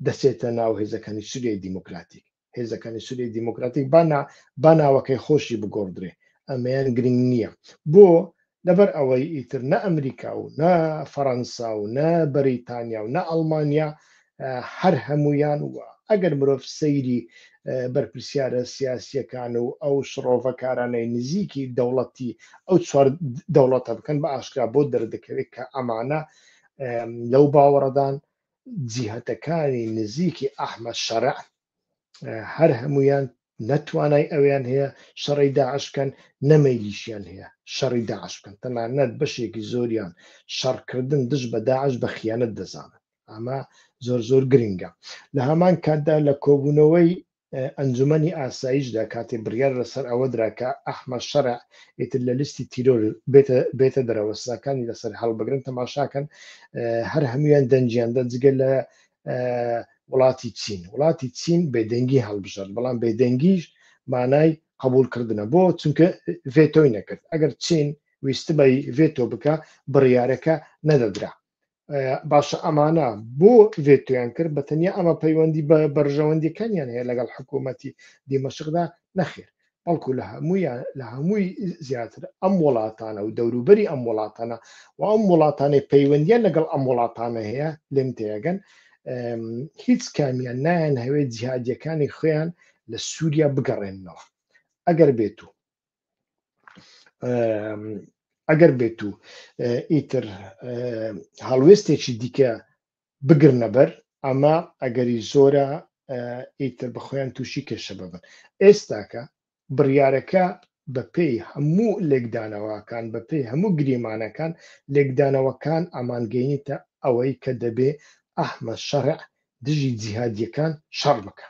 Speaker 1: دەچێتە ناو هێزەکانی سووریای دیموکراتیک هێزەکانی سووریای دیموکراتیک با ناوەکەی خۆشی بگۆڕدرێ ئەمەیان گرنگ نییە بۆ لەبەر ئەوەی ئیتر نە ئەمریکا و نە فەڕەنسا و نە بەریتانیا و نە ئەڵمانیا هەر هەمویان وە ئەگەر مرۆڤ سەیری بەرپرسیارە سیاسیەکان و ئەو شڕۆڤەکارانەی نزیکی دەوڵەتی ئەو چوار دەوڵەتە بکەن بە ئاشکرا بۆ دەردەکەوێت کە ئەمانە لەو باوەڕەدان جیهەتەکانی نزیکی ئەحمەد شەرع هەر هەمویان نەتوانای ئەویان هەیە شەڕی داعشکەن نەمەیلیشیان هەیە شەڕی داعش بکەن تەنانەت بەشێکی زۆریان شەڕکردن دژ بە داعش بە خیانەت دەزانن ئەمە زۆر زۆر گرنگە لە هەمان کاتدا لە کۆبوونەوەی ئەنجومەنی ئاسایشدا کاتێ بڕیار لەسەر ئەوە دراکە ئەحمەد شەرع ئیتر لە لیستی تیرۆر بێتە دەرەوە ساکانی لەسەر هەڵبگرن تەماشاکەن هەر هەمویان دەنجیاندا جگە لە وڵاتی چین بێدەنگی هەڵبژێت بەڵام بێدەنگیش مانای قبولکردنە بۆ چونکە ڤێتۆی نەکرد ئەگەر چین ویستە بە ڤێتۆ بکە بڕیارەکە نەدەدرا باشە ئەمانە بۆ ڤێتۆیان کرد بە تەنیا ئەمە پەیوەندی بە بەرژەوەندیەکانیان هەیە لەگەڵ حکوومەتی دیمەشقدا نەخێر بەڵکو لە هەمووی زیاتر ئەم وڵاتانە و دەوروبەری ئەم وڵاتانە و ئەم وڵاتانەی پەیوەندیان لەگەڵ ئەم وڵاتانە هەیە لێم تێگەن هیچ کامیان نایەن هەوێت جیهادیەکانی خۆیان لە سووریا بگەڕێنەوە ئەگەر بێت و ئیتر هەڵوێستێکی دیکە بگرنە بەر ئەمە ئەگەری زۆرە ئیتر بەخۆیان تووشی کێشە ببن ئێستاکە بڕیارەکە بە پێی هەموو لێکدانەوەکان بە پێی هەموو گریمانەکان لێکدانەوەکان ئامانگەینیتە ئەوەی کە دەبێ ئەحمەد شەرع دژی جیهادیەکان شەڕ بکە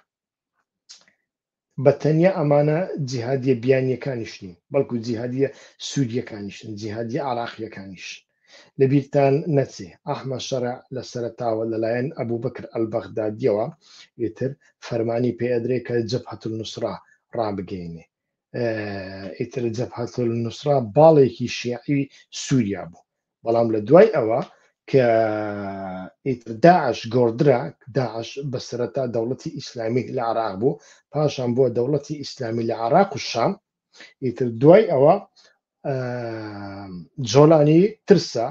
Speaker 1: بە تەنیا ئەمانە جیهادیە بیانیەکانیش نین بەڵکو جیهادیە سووریەکانیشن جیهادیە عراقیەکانیش لەبیرتان نەچێ ئەحمەد شەرع لە سەرەتاوە لەلایەن ئەبوو بەکر ئەلبەغدادیەوە ئیتر فەرمانی پێ ئەدرێت کە جەبهەت النوسرا ڕابگەینێ. ئیتر جەبهەت النوسرا باڵێکی شیعی سووریا بوو، بەڵام لە دوای ئەوە کە ئیتر داعش گۆڕدرا، داعش بەسەرەتا دەوڵەتی ئیسلامی لە عێراق بوو، پاشان بووە دەوڵەتی ئیسلامی لە عێراق و شام. ئیتر دوای ئەوە جۆلانی ترسە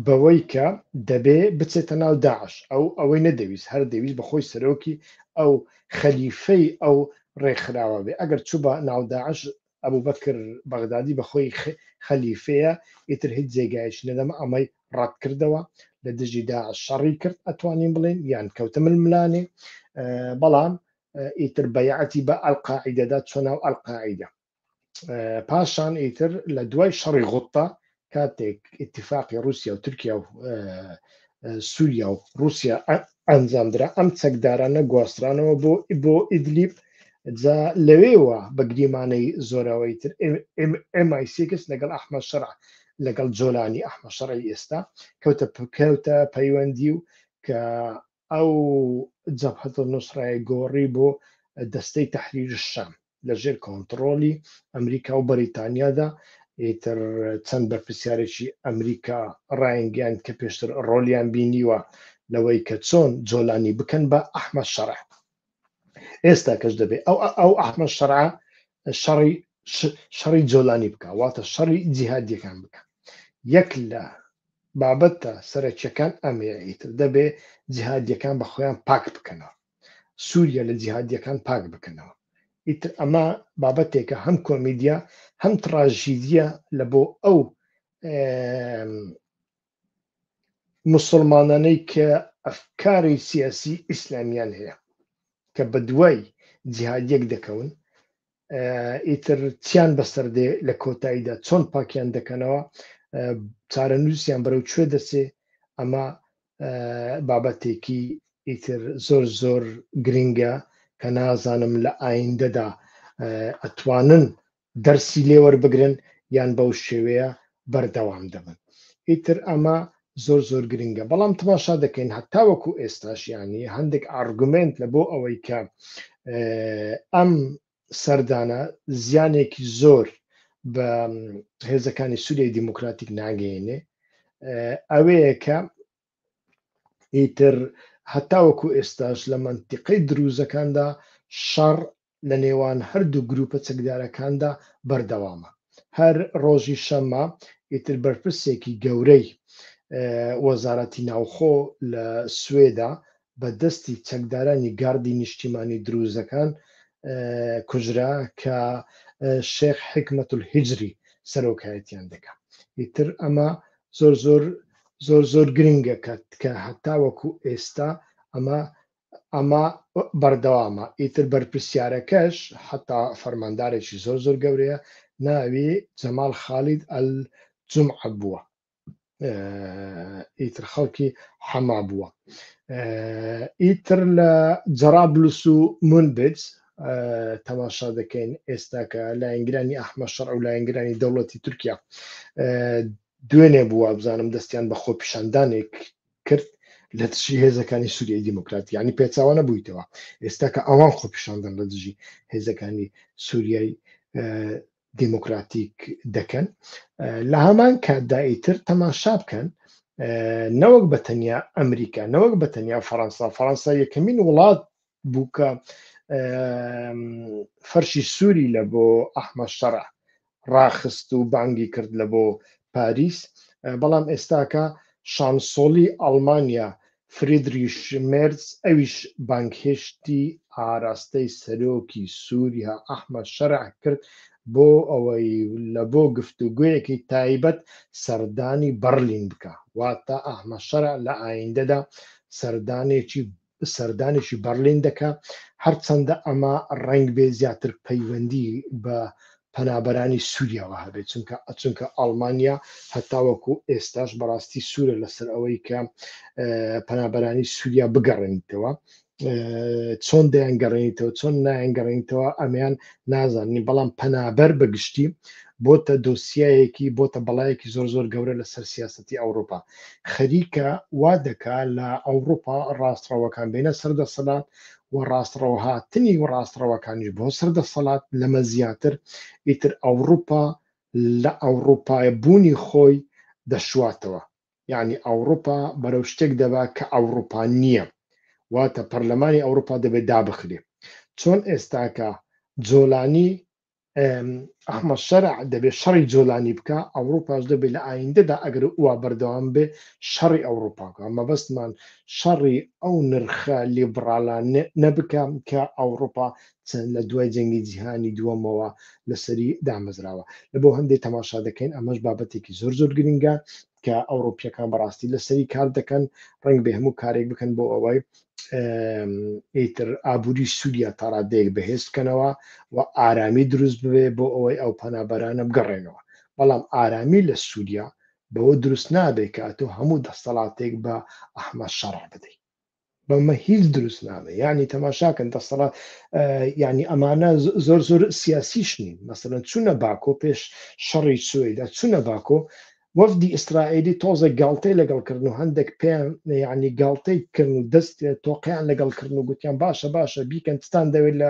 Speaker 1: بەوەی کە دەبێ بچێتە ناو داعش، ئەوەی نەدەویست، هەر دەویست بەخۆی سەرۆکی ئەو خەلیفەی ئەو ڕێکخراوە بێ. ئەگەر چوو بە ناو داعش ئەبوو بەکر بەغدادی بەخۆی خەلیفەیە، ئیتر هیچ جێگایشی نەدەما، ئەمەی ڕەت کردەوە لە دژی داعش شەڕی کرد، ئەتوانین بڵێن یان کەوتە ململانێ. بەڵام ئیتر بەیعەتی بە ئەلقاعیدەدا چۆ ناو ئەلقاعیدە. پاشان ئیتر لە دوای شەڕی غوتە کاتێک ئیتیفاقی رووسیا و تورکیا و سووریا و رووسیا ئەنجامدرا، ئەم چەکدارانە گواسترانەوە بۆ ئیدلیب. جا لەوێوە بە گریمانەی زۆرەوەی تر MI6 لەگەڵ ئەحمەد شەرع لەگەڵ جۆلانی ئەحمەد شەرعی ئێستا کەوتە پەیوەندی و کە ئەو جەبهەت النوسرای گۆڕی بۆ دەستەی تەحریر الشام لەژێر کۆنتڕۆلی ئەمریکا و بەریتانیادا. ئیتر چەند بەرپرسیارێکی ئەمریکا ڕایانگەیاند کە پێشتر ڕۆلیان بینیوە لەوەی کە چۆن جۆلانی بکەن بە ئەحمەد شەرع. ئێستا کەش دەبێ ئەو ئەحمەد شەرع شەڕی جۆلانی بکە، واتە شەڕی جیهادیەکان بکە. یەک لە بابەتە سەرەکیەکان ئەمەیە، ئیتر دەبێ جیهادیەکان بە خۆیان پاک بکەنەوە، سووریا لە جیهادیەکان پاک بکەنەوە. ئیتر ئەمە بابەتێکە هەم کۆمیدیا هەم تراژیدیە لە بۆ ئەو موسڵمانانەی کە ئەفکاری سیاسی ئیسلامیان هەیە کە بە دوای جیهادیەک دەکەون، ئیتر چیان بەسەردێ لە کۆتاییدا چۆن پاکیان دەکەنەوە، چارەنووسیان بەرەو کوێ دەچێ. ئەمە بابەتێکی ئیتر زۆر زۆر گرنگە کە نازانم لە ئایندەدا ئەتوانن دەرسی لێوەربگرن یان بەو شێوەیە بەردەوام دەبن. ئیتر ئەمە زۆر زۆر گرنگە. بەڵام تەماشا دەکەین هەتا وەکو ئێستاشیانی هەندێک ئارگومنت لە بۆ ئەوەی کە ئەم سەردانە زیانێکی زۆر بە هێزەکانی سووریای دیموکراتیک ناگەیەنێ، ئەوەیە کە ئیتر هەتا وەکو ئێستاش لە منتیقەی دروزەکاندا شەڕ لە نێوان هەردوو گروپە چەکدارەکاندا بەردەوامە. هەر ڕۆژی شەممە ئیتر بەرپرسێکی گەورەی وەزارەتی ناوخۆ لە سوێدا بە دەستی چەکدارانی گاردی نیشتیمانی دروزەکان کوژرا کە شێخ حکمەت الهیجری سەرۆکایەتیان دەکات. ئیتر ئەمە زۆر زۆر زۆر گرنگە کە هەتا وەکو ئێستا ئەمە بەردەوامە. ئیتر بەرپرسیارەکەش هەتا فەرماندارێکی زۆر زۆر گەورەیە، ناوی جەمال خالید ئەلجومعە بووە، ئیتر خەڵکی حەما بووە. ئیتر لە جەرابلوس و مونبج تەماشا دەکەین ئێستا کە لایەنگرانی ئەحمەد شەرع و لایەنگرانی دەوڵەتی تورکیا دوێنێ بووە بزانم دەستیان بە خۆپیشاندانێک کرد لە دژی هێزەکانی سووریای دیموکراتی، یعنی پێچاوە نەبوویتەوە، ئێستا کە ئەوان خۆپیشاندان لە دژی هێزەکانی سووریای دیموکراتیک دەکەن. لە هەمان کاتدا ئیتر تەماشا بکەن نەوەک بە تەنیا ئەمریکا، نەوەک بە تەنیا فەڕەنسا یەکەمین وڵات بوو کە فەرشی سووری لە بۆ ئەحمەد شەرع ڕاخست و بانگی کرد لە بۆ پاریس. بەڵام ئێستاکە شانسۆلی ئەڵمانیا فریدریش مێرز ئەویش بانگهێشتی ئاراستەی سەرۆکی سووریا ئەحمەد شەرع کرد بۆ ئەوەی لە بۆ گفتوگویەکی تایبەت سەردانی بەرلین بکە، واتە ئەحمەد شەرع لە ئایندەدا سەردانێکی بەرلین دەکا، هەرچەندە ئەمە ڕەنگ بێ زیاتر پەیوەندی بە پەنابەرانی سووریاوە هەبێت، چونکە ئەڵمانیا هەتاوەکو ئێستاش بەڕاستی سوورە لەسەر ئەوەی کە پەنابەرانی سووریا بگەڕێنیتەوە. چۆن دەیانگەڕێنیتەوە چۆن نایانگەڕێنیتەوە ئەمیان نازانانی بەڵام پەنابەر بەگشتی بۆتە دۆسیایەکی بۆتە بەڵایەکی زۆر زۆر گەورە لەسەر سیاسەتی ئەوروپا خەریکە وا دەکا لە ئەوروپا ڕاستڕەوەکان بینە سەردەسەڵات و ڕاستڕەوە هاتنی و ڕاستڕەوەکانیش بۆ سەردەسەڵات لەمە زیاتر ئیتر ئەوروپا لە ئەوروپای بوونی خۆی دەشواتەوە یعنی ئەوروپا بەرەو شتێک دەبا کە ئەوروپا نییە واتە پەرلەمانی ئەوروپا دەبێت دابخرێ چۆن ئێستاکە جۆلانی ئەحمە شەرع دەبێت شەڕی جۆلانی بکە ئەوروپاش دەبێت لە ئایندەدا ئەگەر وا بەردەوام بێ شەڕی ئەوروپاکە مەبەستمان شەڕی ئەو نرخە لیبراڵان نەبکە کە ئەوروپا چەند لە دوای جەنگی جیهانی دووەمەوە لەسەری دامەزراوە لە بۆ هەندێک تەماشا دەکەین ئەمەش بابەتێکی زۆر زۆر گرنگە کە ئەوروپیەکان بەڕاستی لەسەری کار دەکەن ڕنگ بێ هەموو کارێک بکەن بۆ ئەوەی ئیتر ئابووری سووریا تاڕادەیەک بەهێز بکەنەوە و ئارامی دروست ببێ بۆ ئەوەی ئەو پەنابەرانە بگەڕێنەوە بەڵام ئارامی لە سووریا بەوە دروست نابێت کە تۆ هەموو دەسەڵاتێک بە ئەحمە شەڕع بدەیت بەمە هیچ دروست نابێت ینی تەماشاکەن دەسەڵات ینی ئەمانە زۆر زۆر سیاسیش نین مەسەرەن چوونە باکۆ پێش شەڕی سوێدا چوونە باکۆ وەفدی ئیسرائیلی تۆزە گاڵتەی لەگەڵکردن و هەندێک پێیان ینی گاڵتەی کردن و دەست تۆقییان لەگەڵکردن و گوتیان باشە باشە بیکەن تستان دەوێت لە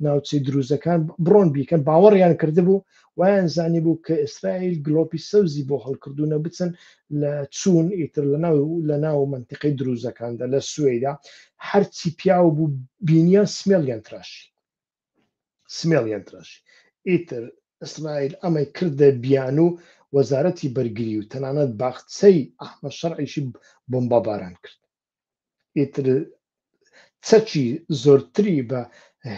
Speaker 1: ناوچەی دروزەکان بڕۆن بیکەن باوەڕیان کردبوو وایان زانی بوو کە ئیسرائیل گلۆپی سەوزی بۆ هەڵکردوونە بچن لە چوون ئیتر لە ناو منتیقی دروزەکاندا لە سوێدا هەرچی پیاو بوو بینیان سمێڵیان تراشی ئیتر ئیسرائیل ئەمەی کردە بیان و وەزارەتی بەرگری و تەنانەت باخچەی ئەحمە شەرعیشی بۆمبەباران کرد ئیتر چەکی زۆرتری بە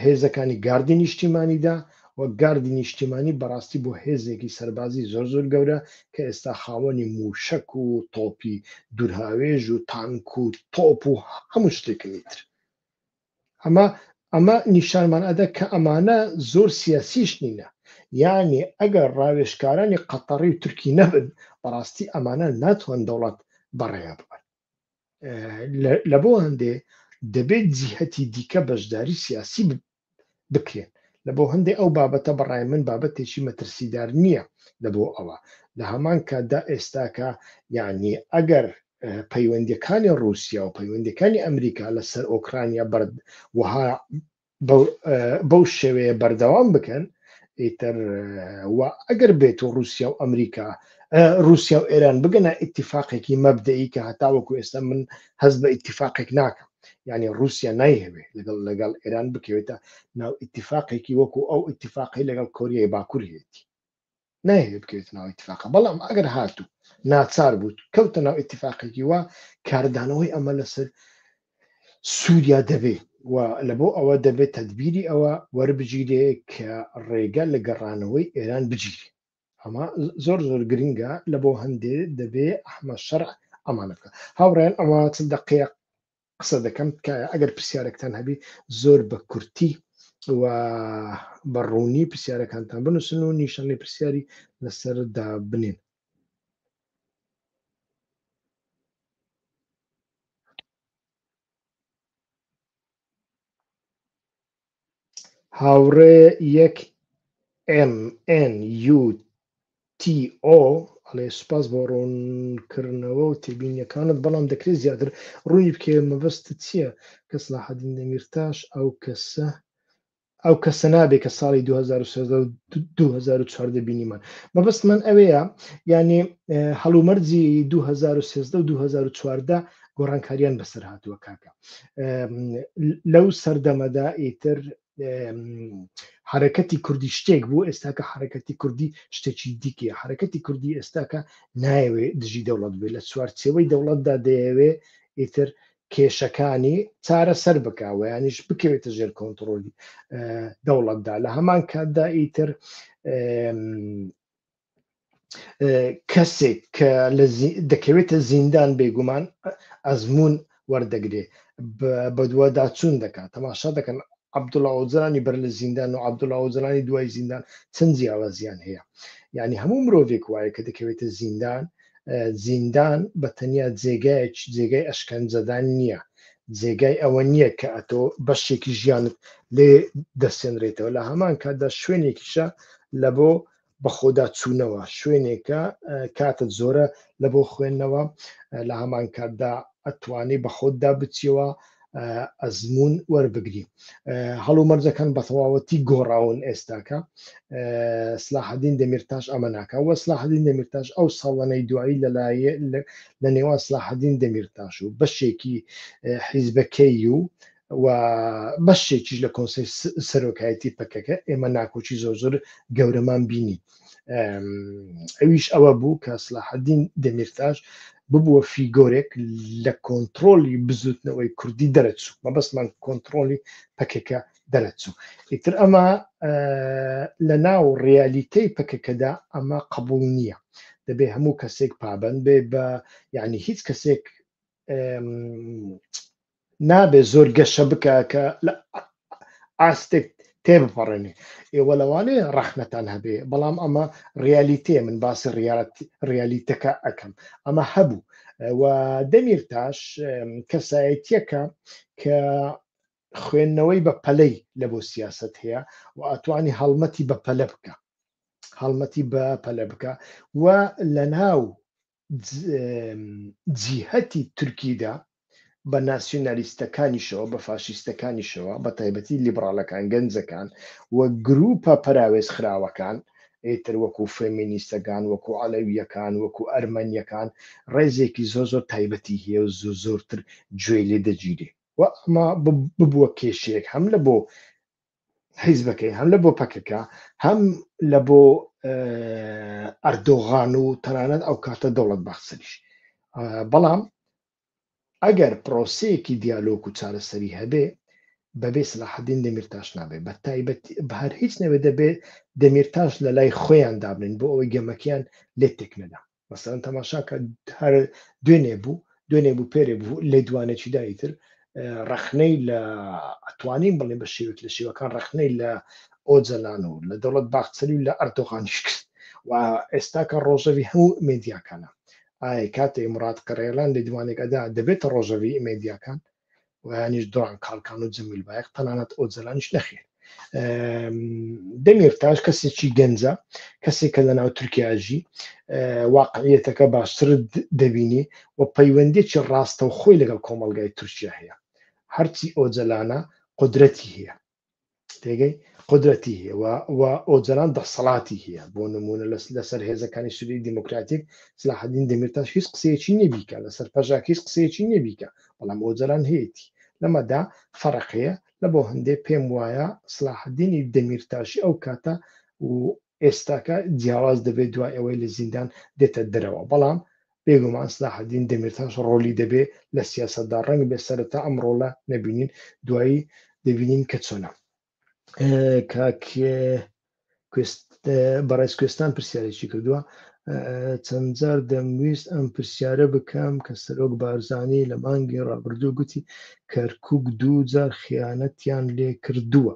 Speaker 1: هێزەکانی گاردی نیشتیمانیدا و گاردی نیشتیمانی بەڕاستی بۆ هێزێکی سەربازی زۆر زۆر گەورە کە ئێستا خاوەنی موشک و تۆپی دوورهاوێژ و تانک و تۆپ و هەموو شتێکی تر ئەمە نیشانمان ئەدە کە ئەمانە زۆر سیاسیش نینە یعنی ئەگەر ڕاوێژکارانی قەتەڕی و تورکی نەبن بەڕاستی ئەمانە ناتوان دەوڵەت بەڕێوە ببن لە بۆ هەندێ دەبێت جیهەتی دیکە بەشداری سیاسی بکرێن لە بۆ هەندێ ئەو بابەتە بەڕای من بابەتێکی مەترسیدار نییە لە بۆ ئەوە لە هەمان کاتدا ئێستاکە یعنی ئەگەر پەیوەندیەکانی رووسیا و پەیوەندیەکانی ئەمریکا لەسەر ئۆکرانیا وها بەو شێوەیە بەردەوام بکەن ئیتر ئەگەر بێت و رووسیا و ئەمریکا رووسیا و ئێران بگەنە ئیتیفاقێکی مەبدەئی کە هەتاوەکو ئێستا من هەست بە ئیتیفاقێک ناکەم یعنی رووسیا نایهوێ لەگەڵ ئێران بکەوێتە ناو ئیتیفاقێکی وەکو ئەو ئیتیفاقی لەگەڵ کۆریای باکوور هێتی نایهوێ بکەوێت ناو ئیتیفاقە بەڵام ئەگەر هاتوو ناچار بوو کەوتە ناو ئیتیفاقێکی وا کاردانەوەی ئەمە لەسەر سووریا دەبێت و لە بۆ ئەوە دەبێت تەدبیری ئەوە وەربگیرێ کە ڕێگە لە گەڕانەوەی ئێران بگیرێ ئەمە زۆر زۆر گرنگە لە بۆ هەندێ دەبێ ئەحمە شەرع ئەمانە بکە هاوڕێن ئەمە چەند دقەیە قسە دەکەم کە ئەگەر پرسیارێکتان هەبی زۆر بە کورتی و بەڕوونی پرسیارەکانتان بنووسن و نیشانەی پرسیاری لەسەردا بنێن هاوڕێ یەک MNUTO ئەڵێ سوپاس بۆ ڕوونکردنەوە و تێبینیەکانت بەڵام دەکرێت زیاتر ڕووی بکێ مەبەستت چییە کە سەلاحەدین دەمیرتاش ئەو کەسە نابێت کە ساڵی 2014 بینیمان مەبەستمان ئەوەیە ینی هەڵومەرجی 2013 و 2014 گۆڕانکاریان بەسەر هاتووە کاکە لەو سەردەمەدا ئیتر حرەکەتی کوردی شتێک بوو ئێستاکە حرەکەتی کوردی شتێکی دیکە حرەکەتی کوردی ئێستاکە نایەوێ دژی دەوڵەت بێت لە چوارچێوەی دەوڵەتدا دەیەوێ ئیتر کێشەکانی چارە سەر بکاوە یانیش بکەوێتە ژێر کۆنتڕۆلی دەوڵەتدا لە هەمان کاتدا ئیتر کەسێک کە دەکەوێتە زیندان بێگومان ئەزمون وەردەگرێ بە دووەداچوون دەکات تەماشا دەکەن عەبدوڵڵا ئۆجرانی بەر لە زیندان و عەبدوڵڵا ئۆجرانی دوای زیندان چەند جیاوازیان هەیە یعنی هەموو مرۆڤێک وایە کە دەکەوێتە زیندان بە تەنیا جێگای ئەشکەنجەدان نییە جێگای ئەوە نییە کە ئەتۆ بەشێکی ژیانت لێ دەستێنرێتەوە لە هەمان کاتدا شوێنێکیشە لە بۆ بە خۆدا چوونەوە شوێنێکە کاتت زۆرە لە بۆ خوێندنەوە لە هەمان کاتدا ئەتوانی بە خۆتدا بچیەوە ئەزمون وەربگری هەڵو مەرجەکان بە تەواوەتی گۆڕاون ئێستاکە سلاحەدین دەمیرتاش ئەمە ناکە وە سلاحەدین دەمیرتاش ئەو ساڵانەی دوایی لەلایە لە نێوان سلاحەدین دەمیرتاش و بەشێکی حیزبەکەی و بەشێکیش لە کۆنسەی سەرۆکایەتی پەکەکە ئێمە ناکۆچی زۆر گەورەمان بینی ئەویش ئەوە بوو کە سلاحەدین دەمیرتاش ببووە فیگۆرێک لە کۆنتترۆلی بزوتنەوەی کوردی دەرەچوو مەبەستمان کۆنتترۆلی پەکەکە دەرەچوو ئیتر ئەمە لە ناو ڕیالیتەی پەکەکەدا ئەمە قبول نییە دەبێ هەموو کەسێک پابند بێ بە یعنی هیچ کەسێک نابێ زۆر گەشە بکە کە لە ئاستێک تێبپەڕێنێ ئێوە لەوانەیە ڕەخنەتان هەبێ بەڵام ئەمە ڕیالیتێ من باسی ڕیالیتەکە ئەەکەم ئەمە هەبوو و دەمیرتاش کەسایەتیەکە کە خوێندنەوەی بە پەلەی لە بۆ سیاست هەیە و ئەتوانی هەڵمەتی بە پەلە بکە هەڵمەتی بە پەلە بکە و لە ناو جیهەتی تورکیدا بە ناسیۆنالیستەکانیشەوە بە فاشیستەکانیشەوە بە تایبەتی لیبراڵەکان گەنجەکان و گروپە پەراوێز خراوەکان ئیتر وەکو فێمینیستەکان وەکو عەلەویەکان وەکو ئەرمەنیەکان ڕێزێکی زۆر تایبەتی هەیە و زۆرتر گوێ لێ دەگیرێ و ئەمە ببووە کێشەیەک هەم لە بۆ حیزبەکەی هەم لە بۆ پەکەکە هەم لە بۆ ئەردۆغان و تەنانەت ئەو کاتە دەوڵەت بەخسەریش بەڵام ئەگەر پرۆسەیەکی دیالۆگ و چارەسەری هەبێ بەبێ سلاحەدین دەمیرتاش نابێت بە تایبەت بە هەر هیچ نەوێ دەبێت دەمیرتاش لە لای خۆیان دابنن بۆ ئەوەی گەمەکیان لێ تێک نەدا مەسەڵەن تەماشاکە هەر دوێنێ بوو پێرێ بوو لێ دوانێکی دایتر ڕەخنەی لە ئەتوانین بڵێ بە شێوێک لە شێوەکان ڕەخنەی لە ئۆجەلان و لە دەوڵەت باخچەری و لە ئەردۆغانیش کرد و ئێستاکە ڕۆژەوی هەموو مێدیاکانە ئایا کاتێ مراد قەرێلان لە دیوانێکەدا دەبێتە ڕۆژەوی مێدیاکان ویانیش دۆڕان کاڵکان و جەمیل بایەق تەنانەت ئۆجەلانیش نەخێن دەمیرتاش کەسێکی گەنجە کەسێکە لە ناو تورکیاژی واقعیەتەکە باشتر دەبینی و پەیوەندێکی ڕاستە و خۆی لەگەڵ کۆمەڵگای تورکیا هەیە هەرچی ئۆجەلانە قودرەتی هەیە تێگەی قودرەتی هەیە و ئۆجەلان دەسەڵاتی هەیە بۆ نمونە لەسەر هێزەکانی سووری دیموکراتیک سلاحەدین دەمیرتاش هیچ قسەیەکی نەبیکە لەسەر پەژاک هیچ قسەیەکی نەبیکە بەڵام ئۆجەلان هەیەی لەمەدا فەرق هەیە لە بۆ هەندێک پێم وایە سلاحەدینی دەمیرتاشی ئەو کاتە و ئێستاکە جیاواز دەبێت دوای ئەوەی لە زیندان دێتە دەرەوە بەڵام بێگومان سلاحەدین دەمیرتاش ڕۆلی دەبێت لە سیاسەتدا ڕەنگ بێ سەرەتا ئەم ڕۆڵە نەبینین دوایی دەبینین کە چۆنە بەڕێز کوێستان پرسیارێکی کردووە چەند جار دەمویست ئەم پرسیارە بکەم کە سەرۆک بارزانی لە مانگی ڕابردوو گوتی کەرکووک 2 جار خیانەتیان لێ کردووە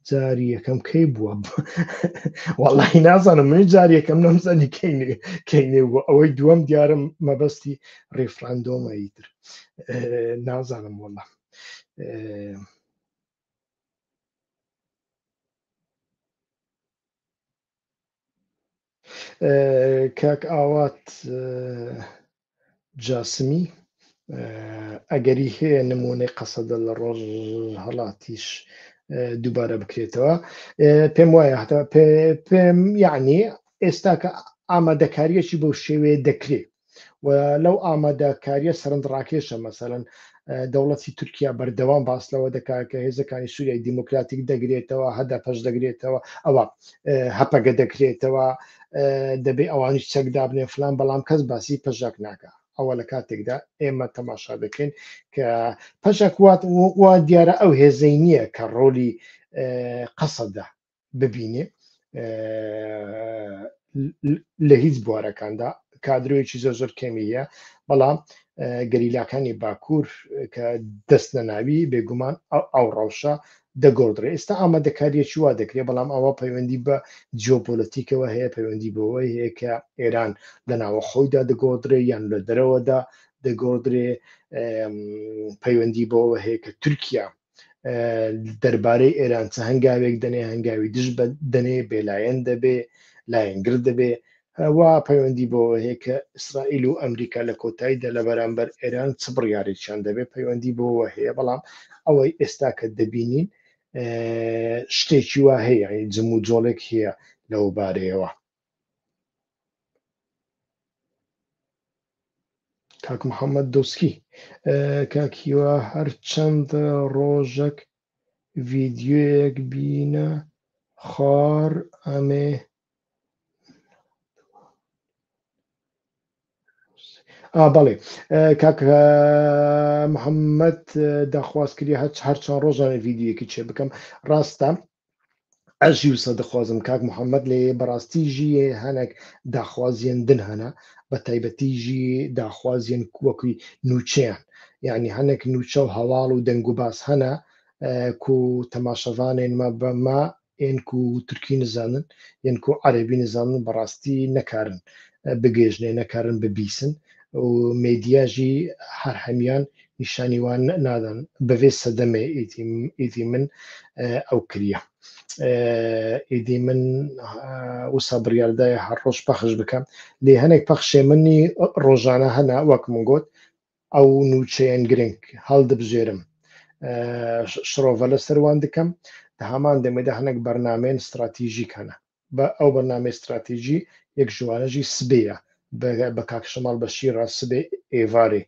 Speaker 1: جاری یەکەم کەی بووە وەڵی نازانم من جاری یەکەم نەمزانی کەینێ بووە ئەوەی دووەم دیارم مەبەستی ڕێفراندۆمەیتر نازانم وەڵە کاک ئاوات جاسمی ئەگەری هەیە نمونەی قەسەدە لە ڕۆژ هەڵاتیش دووبارە بکرێتەوە پێم وایە پێم یعنی ئێستاکە ئامادەکاریەکی بەو شێوەیە دەکرێت و لەو ئامادەکاریە سەرنجڕاکێشە مەسەڵەن دەوڵەتی تورکیا بەردەوام باسلەوە دەکات کە هێزەکانی سووریای دیموکراتیک دەگرێتەوە هەدا پەش دەگرێتەوە ئەوە هەپەگە دەکرێتەوە دەبێ ئەوانیش چەکدا بنێ فلان بەڵام کەس باسی پەژاک ناکە ئەوە لە کاتێکدا ئێمە تەماشا دەکەین کە پەژاک وا دیارە ئەو هێزەی نییە کە ڕۆلی قەسەدا ببینێ لە هیچ بوارەکاندا کادرۆیەکی زۆر کەمیە بەڵام گەریلاکانی باکوور کە دەست نەناوی بێگومان ئەو ڕەوشە دەگۆڕدرێ ئێستا ئامادەکاریەکی وا دەکرێت بەڵام ئەوە پەیوەندی بە جیۆپۆلەتیکەوە هەیە پەیوەندی بەوەی هەیە کە ئێران لە ناوە خۆیدا دەگۆڕدرێ یان لە دەرەوەدا دەگۆڕدرێ پەیوەندی بۆەوە هەیە کە تورکیا دەربارەی ئێران چ هەنگاوێک دەنێ هەنگاوی دژ دەنێ بێلایەن دەبێ لایەنگر دەبێ وا پەیوەندی بۆەوە هەیە کە ئیسرائیل و ئەمریکا لە کۆتاییدا لە بەرامبەر ئێران چ بڕیارێکیان دەبێت پەیوەندی بۆەوە هەیە بەڵام ئەوەی ئێستا کە دەبینین شتێکی وا هەیە جم و جۆڵێک هەیە لەو بارەیەوە. کاک محەممەد دۆسکی کاکیوە هەرچەند ڕۆژێک ڤیددیۆیەک بینە خوار ئەمێ بەڵێ کاک محەممەد داخوازکردی هەرچەند ڕۆژانە ڤیددیوەکی چێ بکەم ڕاستە ئەژی وسە دەخوازم کاک محەممەد لێ بەڕاستیژی هەنێک داخوازیێندن هەنا بە تایبەتیژی داخوازیێن وەکوی نوچیان یعنی هەنێک نوچە و هەواڵ و دەنگ و باس هەنا کو تەماشەوانێنمە بەما ئێنک و تورکی نزانن یەنک و عەرەبی نزانن بەڕاستی نەکارن بگەێژنێ نەکارن ببیسن و مێدیاژی هەر هەمیان نیشانیوان نادان بەvێ سەدەمێ ئیدی من ئەو کریە ئیدی من وسا بڕیاردایە هەر ڕۆژ پەخش بکەم لێ هەنێک پەخشێ منی ڕۆژانە هەنا وەک من گوت ئەو نوچەیەن گرنگ هەڵدەبژێرم شرۆڤە لەسەروان دکەم هەمان دەمێدا هەنێک بەرنامەیەن استراتیژیک هەنا بە ئەو بەرنامەی استراتیژی یەک ژوانەژی سبەیە بە کاک شەماڵ بەشیرە سبێ ئێوارێ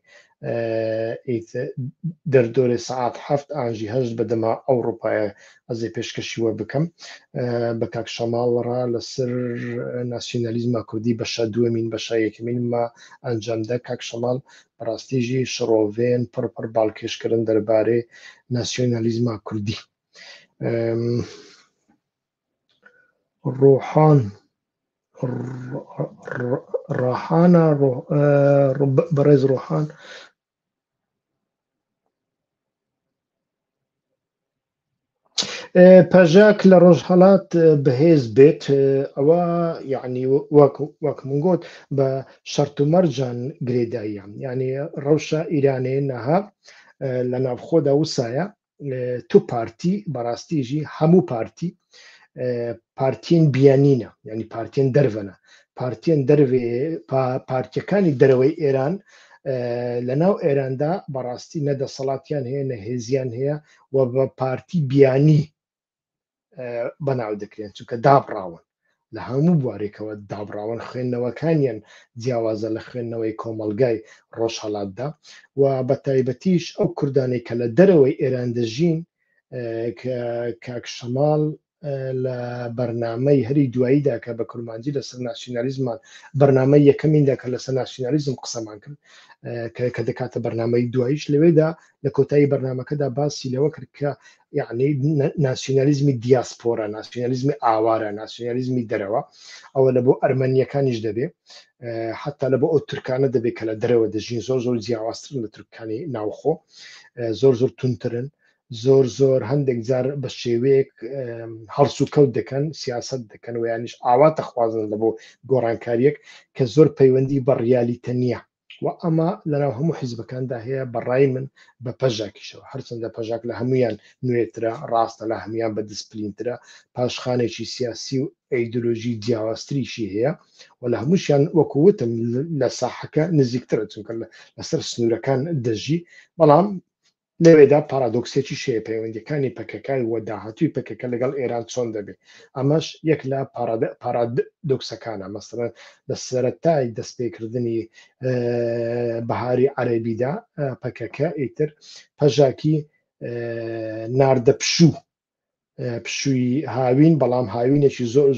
Speaker 1: دەردۆرێ سەعات هەفت ئاژی هەشت بەدەما ئەوڕۆپایە ئەزێ پێشکەشیوە بکەم بە کاک شەماڵڕا لەسەر ناسیۆنالیزمە کوردی بەشە دووەمین بەشە یەکەمینمە ئەنجامدا کاک شەماڵ بەڕاستیژی شڕۆڤێن پڕ باڵکێشکردن دەربارەی ناسیۆنالیزمە کوردی ڕۆحان ڕاحانە بەڕێز ڕۆحان پەژاک لە ڕۆژهەڵات بەهێز بێت ئەوە یعنی وەک من گوت بە شەرت و مەرجان گرێداییە یعنی ڕەوشە ئیرانێ نەها لە ناوخۆدا وسایە تو پارتی بەڕاستیژی هەموو پارتی پارتیên بیانینە ینی پارتیên دەرڤەنە پارتیên دەرێ پارتیەکانی دەرەوەی ئێران لە ناو ئێراندا بەڕاستی نەدەسەڵاتیان هەیە نەهێزیان هەیە و بە پارتی بیانی بەناو دەکرێن چونکە دابڕاون لە هەموو بوارێکەوە دابڕاون خوێندنەوەکانیان جیاوازە لە خوێندنەوەی کۆمەلگای ڕۆژهەڵاتدا و بە تایبەتیش ئەو کوردانەی کە لە دەرەوەی ئێران دەژین کاک شەماڵ لە بەرنامەی هەری دواییدا کە بە کورمانجی لەسەر ناسیۆنالیزمان بەرنامەی یەکەمیندا کە لەسەر ناسیۆنالیزم قسەمان کرد کە دەکاتە بەرنامەی دواییش لەوێدا لە کۆتایی بەرنامەکەدا باسی لەوە کرد کە یعنی ناسیۆنالیزمی دیاسپۆرە ناسیۆنالیزمی ئاوارە ناسیۆنالیزمی دەرەوە ئەوە لە بۆ ئەرمەنیەکانیش دەبێ حتا لە بۆ ئەو تورکانە دەبێت کە لە دەرەوە دەژین زۆر جیاوازترن لە تورکانی ناوخۆ زۆر تونترن زۆر هەندێک جار بە شێوەیەک هەڵس و کەوت دەکەن سیاست دەکەن و یانیش ئاوا دەخوازن لە بۆ گۆڕانکاریەک کە زۆر پەیوەندی بە ڕیالیتە نییە و ئەمە لەناو هەموو حیزبەکاندا هەیە بەڕای من بە پەژاکیشەوە هەرچەندە پەژاک لە هەمویان نوێترە ڕاستە لە هەمویان بە دیسپلینترە پاشخانێکی سیاسی و ئەیدۆلۆژی جیاوازتریشی هەیە و لە هەمووشیان وەکووتم لە ساحەکە نزیکترە چونکە لەسەر سنوورەکان دەژی بەڵام لەوێدا پارادۆکسێکی شەیە پەیوەندیەکانی پەکەکانی وە داهاتووی پەکەکە لەگەڵ ئێران چۆن دەبێت ئەمەش یەک لە پارادۆکسەکانە مەسەڵەن لە سەرەتای دەستپێکردنی بەهاری عەرەبیدا پەکەکە ئیتر پەژاکی ناردە پشووی هاوین بەڵام هاوینێکی زۆر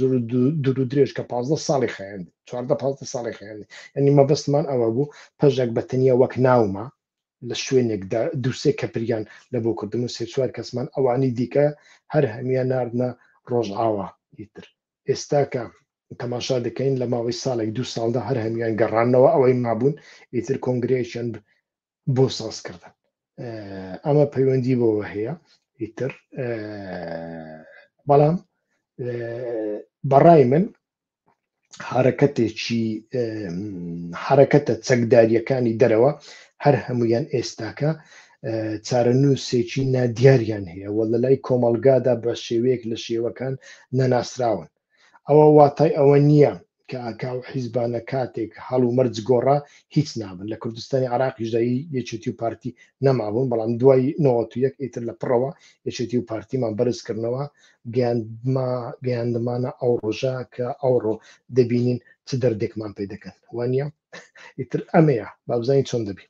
Speaker 1: دوور و درێژ کە 15 ساڵی خەیاندی 14 ساڵی خەیاندی یعنی مەبەستمان ئەوە بوو پەژاک بەتەنیا وەک ناومە لە شوێنێکدا دووسێ کەپریان لە بۆ کردن و سێ چوار کەسمان ئەوانی دیکە هەر هەمیان ناردنە ڕۆژئاوا ئیتر ئێستاکە تەماشا دەکەین لە ماوەی ساڵێک دو ساڵدا هەر هەمیان گەڕانەوە ئەوەی مابوون ئیتر کۆنگرێکیان بۆ سازکردن ئەمە پەیوەندی بۆەوە هەیە ئیتر بەڵام بەڕای من حرەکەتە چەکداریەکانی دەرەوە هەر هەمویان ئێستاکە چارەنووسێکی نادیاریان هەیە وە لە لای کۆمەلگادا بە شێوەیەک لە شێوەکان نەناسراون. ئەوە واتای ئەوە نییە کە ئاکاو حیزبانە کاتێک هەڵ و مەرج گۆڕا هیچ نابن. لە کوردستانی عراقیژایی یەکێتی و پارتی نەمابوون، بەڵام دوای 91 ئیتر لە پڕەوە یەکێتی و پارتیمان بەرزکردنەوە گەیاندمانە ئەو ڕۆژە کە ئەوڕۆ دەبینین چ دەردێکمان پێ دەکەن وانە ئیتر ئەمەیە بابزانین چۆن دەبی.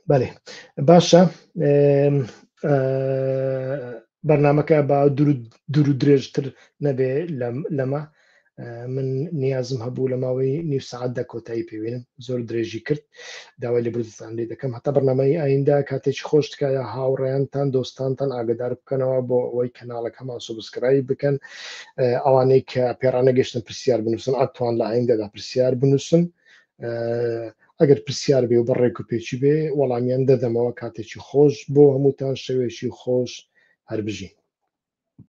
Speaker 1: بەێ باشە بەرنمەکە بە دوور و درێژتر نەبێ لەمە من نیازم هەبوو لە ماوەی نیو سعاتدا کۆتایی پێوێنم زۆر درێژی کرد داوای لە بردتان لێ دەکەم هەتا بەرنمەی ئایندا کاتێکی خۆش تکایە هاوڕێیانتان دۆستانتان ئاگدار بکەنەوە بۆ ئەوەی کەناڵەکەمان سوبسکرایب بکەن ئەوانەی کە پێڕانە گەشتن پرسیار بنووسن ئەتوان لە ئایندا پرسیار بنووسن ئەگەر پرسیار بێ و بەڕێک و پێچی بێ وەڵامیان دەدەمەوە کاتێکی خۆش بۆ هەمووتان شەوێکی خۆش هەر بژین.